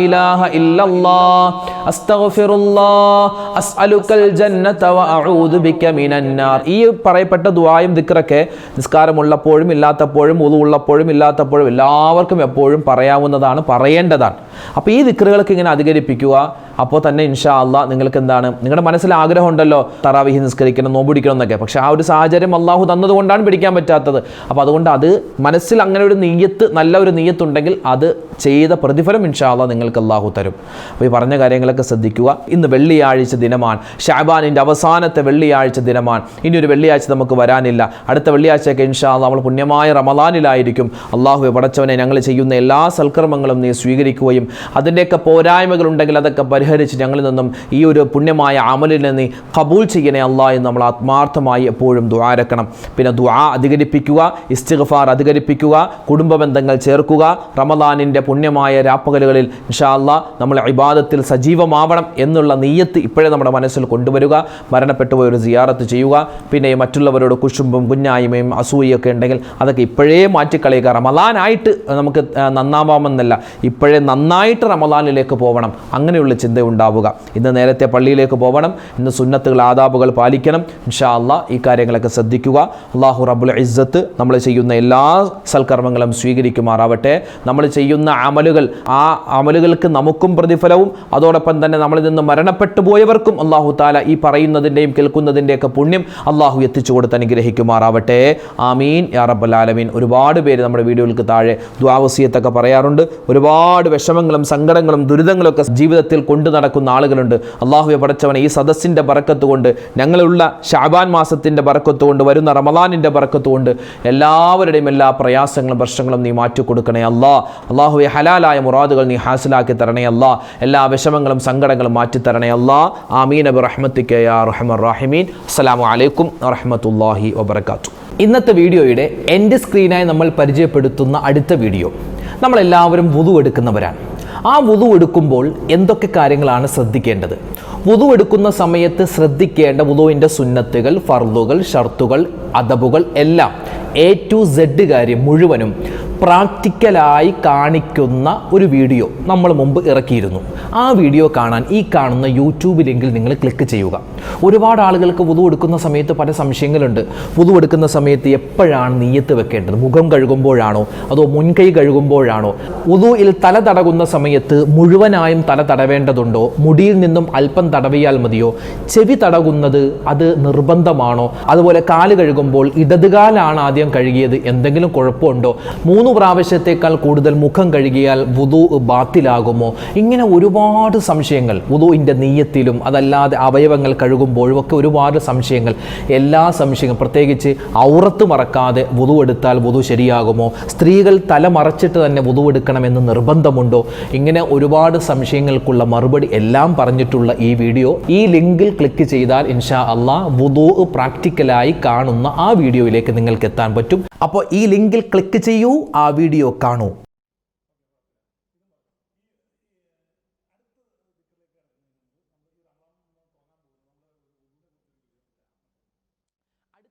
ഇലാഹ ഇല്ലല്ലാഹ് അസ്തഗ്ഫിറുല്ലാഹ് അസ്അലുക്കൽ ജന്നത വ അഊദു ബിക മിനന്നാർ. ഈ പറയപ്പെട്ട ദുആയും ദിക്റൊക്കെ നിസ്കാരമുള്ളപ്പോഴും ഇല്ലാത്തപ്പോഴും വുളു ഉള്ളപ്പോഴും ഇല്ലാത്തപ്പോഴും എല്ലാവർക്കും എപ്പോഴും പറയാവുന്നതാണ്, പറയേണ്ടതാണ്. അപ്പോൾ ഈ ദിക്റുകളൊക്കെ ഇങ്ങനെ അധികരിപ്പിക്കുക. അപ്പോൾ തന്നെ ഇൻഷാ അല്ലാഹ് നിങ്ങൾക്ക് എന്താണ്, നിങ്ങളുടെ മനസ്സിൽ ആഗ്രഹം ഉണ്ടല്ലോ തറാവീഹ് നിസ്കരിക്കണം, നോമ്പ് പിടിക്കണം എന്നൊക്കെ. പക്ഷേ ആ ഒരു സാഹചര്യം അള്ളാഹു തന്നതുകൊണ്ടാണ് പിടിക്കാൻ പറ്റാത്തത്. അപ്പോൾ അതുകൊണ്ട് അത് മനസ്സിൽ അങ്ങനെ ഒരു നീയത്ത്, നല്ല ഒരു നീയത്തുണ്ടെങ്കിൽ അത് ചെയ്ത പ്രതിഫലം ഇൻഷാ അല്ലാഹ് നിങ്ങൾക്ക് അള്ളാഹു തരും. അപ്പോൾ ഈ പറഞ്ഞ കാര്യങ്ങളൊക്കെ ശ്രദ്ധിക്കുക. ഇന്ന് വെള്ളിയാഴ്ച ദിനമാണ്, ഷഅബാനിൻ്റെ അവസാനത്തെ വെള്ളിയാഴ്ച ദിനമാണ്. ഇനി ഒരു വെള്ളിയാഴ്ച നമുക്ക് വരാനില്ല. അടുത്ത വെള്ളിയാഴ്ചയൊക്കെ ഇൻഷാ അല്ലാഹ് നമ്മൾ പുണ്യമായ റമദാനിലായിരിക്കും. അള്ളാഹു പടച്ചവനെ ഞങ്ങൾ ചെയ്യുന്ന എല്ലാ സൽക്കർമ്മങ്ങളും നീ സ്വീകരിക്കുകയും അതിൻ്റെയൊക്കെ പോരായ്മകളുണ്ടെങ്കിൽ അതൊക്കെ പരിഹരിച്ച് ഞങ്ങളിൽ നിന്നും ഈ ഒരു പുണ്യമായ അമലിനെ നീ ഖബൂൽ ചെയ്യണേ അല്ലാഹ് എന്ന് നമ്മൾ ആത്മാർത്ഥമായി എപ്പോഴും ദുആരക്കണം. പിന്നെ ദുആ അധികരിപ്പിക്കുക, ഇസ്തിഗ്ഫാർ അധികരിപ്പിക്കുക, കുടുംബ ബന്ധങ്ങൾ ചേർക്കുക. റമദാനിൻ്റെ പുണ്യമായ രാപ്പകലുകളിൽ ഇൻഷാ അല്ലാഹ് നമ്മൾ ഇബാദത്തിൽ സജീവമാവണം എന്നുള്ള നിയ്യത്ത് ഇപ്പോഴേ നമ്മുടെ മനസ്സിൽ കൊണ്ടുവരിക. മരണപ്പെട്ടുപോയ ഒരു സിയാറത്ത് ചെയ്യുക. പിന്നെ മറ്റുള്ളവരോട് കുശുമ്പും കുഞ്ഞായ്മയും അസൂയൊക്കെ ഉണ്ടെങ്കിൽ അതൊക്കെ ഇപ്പോഴേ മാറ്റിക്കളയുക. റമദാനായിട്ട് നമുക്ക് നന്നാവാമെന്നല്ല, ഇപ്പോഴേ നന്നായിട്ട് റമദാനിലേക്ക് പോകണം, അങ്ങനെയുള്ള ചിന്ത ഉണ്ടാവുക. ഇന്ന് നേരത്തെ പള്ളിയിലേക്ക് പോകണം, ഇന്ന് സുന്നത്തുകൾ ആദാബുകൾ പാലിക്കണം. ഇൻഷാ അല്ലാഹ് ഈ കാര്യങ്ങളൊക്കെ ശ്രദ്ധിക്കുക. അല്ലാഹു റബ്ബുൽ ഇസ്സത്ത് നമ്മൾ ചെയ്യുന്ന എല്ലാ സൽക്കർമ്മങ്ങളും സ്വീകരിക്കുമാറാവട്ടെ. നമ്മൾ ചെയ്യുന്ന അമലുകൾ, ആ അമലുകൾക്ക് നമുക്കും പ്രതിഫലവും അതോടൊപ്പം തന്നെ നമ്മളിൽ നിന്ന് മരണപ്പെട്ടു പോയവർക്കും അല്ലാഹു തആല ഈ പറയുന്നതിൻ്റെയും കേൾക്കുന്നതിൻ്റെയൊക്കെ പുണ്യം അല്ലാഹു എത്തിച്ചു കൊടുത്ത് അനുഗ്രഹിക്കുമാറാവട്ടെ. ആമീൻ യാ റബ്ബൽ ആലമീൻ. ഒരുപാട് പേര് നമ്മുടെ വീഡിയോകൾക്ക് താഴെ ദുആ വസിയത്തൊക്കെ പറയാറുണ്ട്. ഒരുപാട് വിഷമങ്ങളും സങ്കടങ്ങളും ദുരിതങ്ങളൊക്കെ ജീവിതത്തിൽ കൊണ്ടു നടക്കുന്ന ആളുകളുണ്ട്. അല്ലാഹുവേ പടച്ചവനെ, ഈ സദസ്സിൻ്റെ ബറക്കത്ത് കൊണ്ട്, ഞങ്ങളുള്ള ശഅബാൻ മാസത്തിൻ്റെ ബറക്കത്ത് കൊണ്ട്, വരുന്ന റമദാനിൻ്റെ ബറക്കത്ത് കൊണ്ട് എല്ലാവരുടെയും എല്ലാ പ്രയാസങ്ങളും പ്രശ്നങ്ങളും നീ മാറ്റിക്കൊടുക്കണേ അല്ലാഹ്. അല്ലാഹുവേ ഹലാലായ മുറാദുകൾ നീ ഹാസിലാക്കി തരണേ അല്ലാഹ്. എല്ലാ വിഷമങ്ങളും സങ്കടങ്ങളും മാറ്റിത്തരണേ അല്ലാഹ്. ആമീൻ ബിറഹ്മതിക യാ അർഹമർ റഹീമീൻ. അസ്സലാമു അലൈക്കും വറഹ്മത്തുള്ളാഹി വബറകാതുഹു. ഇന്നത്തെ വീഡിയോയുടെ എൻ്റെ സ്ക്രീനായി നമ്മൾ പരിചയപ്പെടുത്തുന്ന അടുത്ത വീഡിയോ, നമ്മളെല്ലാവരും വുദു എടുക്കുന്നവരാണ്. ആ വുദു എടുക്കുമ്പോൾ എന്തൊക്കെ കാര്യങ്ങളാണ് ശ്രദ്ധിക്കേണ്ടത്? വുദു എടുക്കുന്ന സമയത്ത് ശ്രദ്ധിക്കേണ്ട വുദുവിൻ്റെ സുന്നത്തുകൾ, ഫർളുകൾ, ഷർത്തുകൾ, അദബുകൾ എല്ലാം A to Z കാര്യം മുഴുവനും പ്രാക്ടിക്കലായി കാണിക്കുന്ന ഒരു വീഡിയോ നമ്മൾ മുമ്പ് ഇറക്കിയിരുന്നു. ആ വീഡിയോ കാണാൻ ഈ കാണുന്ന യൂട്യൂബ് ലിങ്കിൽ നിങ്ങൾ ക്ലിക്ക് ചെയ്യുക. ഒരുപാട് ആളുകൾക്ക് വുദു എടുക്കുന്ന സമയത്ത് പല സംശയങ്ങളുണ്ട്. വുദു എടുക്കുന്ന സമയത്ത് എപ്പോഴാണ് നിയ്യത്ത് വെക്കേണ്ടത്? മുഖം കഴുകുമ്പോഴാണോ അതോ മുൻകൈ കഴുകുമ്പോഴാണോ? വുദുയിൽ തല തടകുന്ന സമയത്ത് മുഴുവനായും തല തടവേണ്ടതുണ്ടോ? മുടിയിൽ നിന്നും അല്പം തടവിയാൽ മതിയോ? ചെവി തടകുന്നത് അത് നിർബന്ധമാണോ? അതുപോലെ കാല് കഴുകുമ്പോൾ ഇടതുകാലാണ് ആദ്യം കഴുകിയത്, എന്തെങ്കിലും കുഴപ്പമുണ്ടോ? 3 പ്രാവശ്യത്തേക്കാൾ കൂടുതൽ മുഖം കഴുകിയാൽ വുദു ബാത്തിലാകുമോ? ഇങ്ങനെ ഒരുപാട് സംശയങ്ങൾ വുദുവിൻ്റെ നിയ്യത്തിലും അതല്ലാതെ അവയവങ്ങൾ കഴുകുമ്പോഴും ഒക്കെ ഒരുപാട് സംശയങ്ങൾ. എല്ലാ സംശയങ്ങളും, പ്രത്യേകിച്ച് ഔറത്ത് മറക്കാതെ വുദു എടുത്താൽ വുദു ശരിയാകുമോ? സ്ത്രീകൾ തല മറച്ചിട്ട് തന്നെ വുദു എടുക്കണമെന്ന് നിർബന്ധമുണ്ടോ? ഇങ്ങനെ ഒരുപാട് സംശയങ്ങൾക്കുള്ള മറുപടി എല്ലാം പറഞ്ഞിട്ടുള്ള ഈ വീഡിയോ ഈ ലിങ്കിൽ ക്ലിക്ക് ചെയ്താൽ ഇൻഷാ അല്ലാഹ് വുദു പ്രാക്ടിക്കലായി കാണുന്ന ആ വീഡിയോയിലേക്ക് നിങ്ങൾക്ക് എത്താൻ പറ്റും. അപ്പോൾ ഈ ലിങ്കിൽ ക്ലിക്ക് ചെയ്യൂ, ആ വീഡിയോ കാണൂ.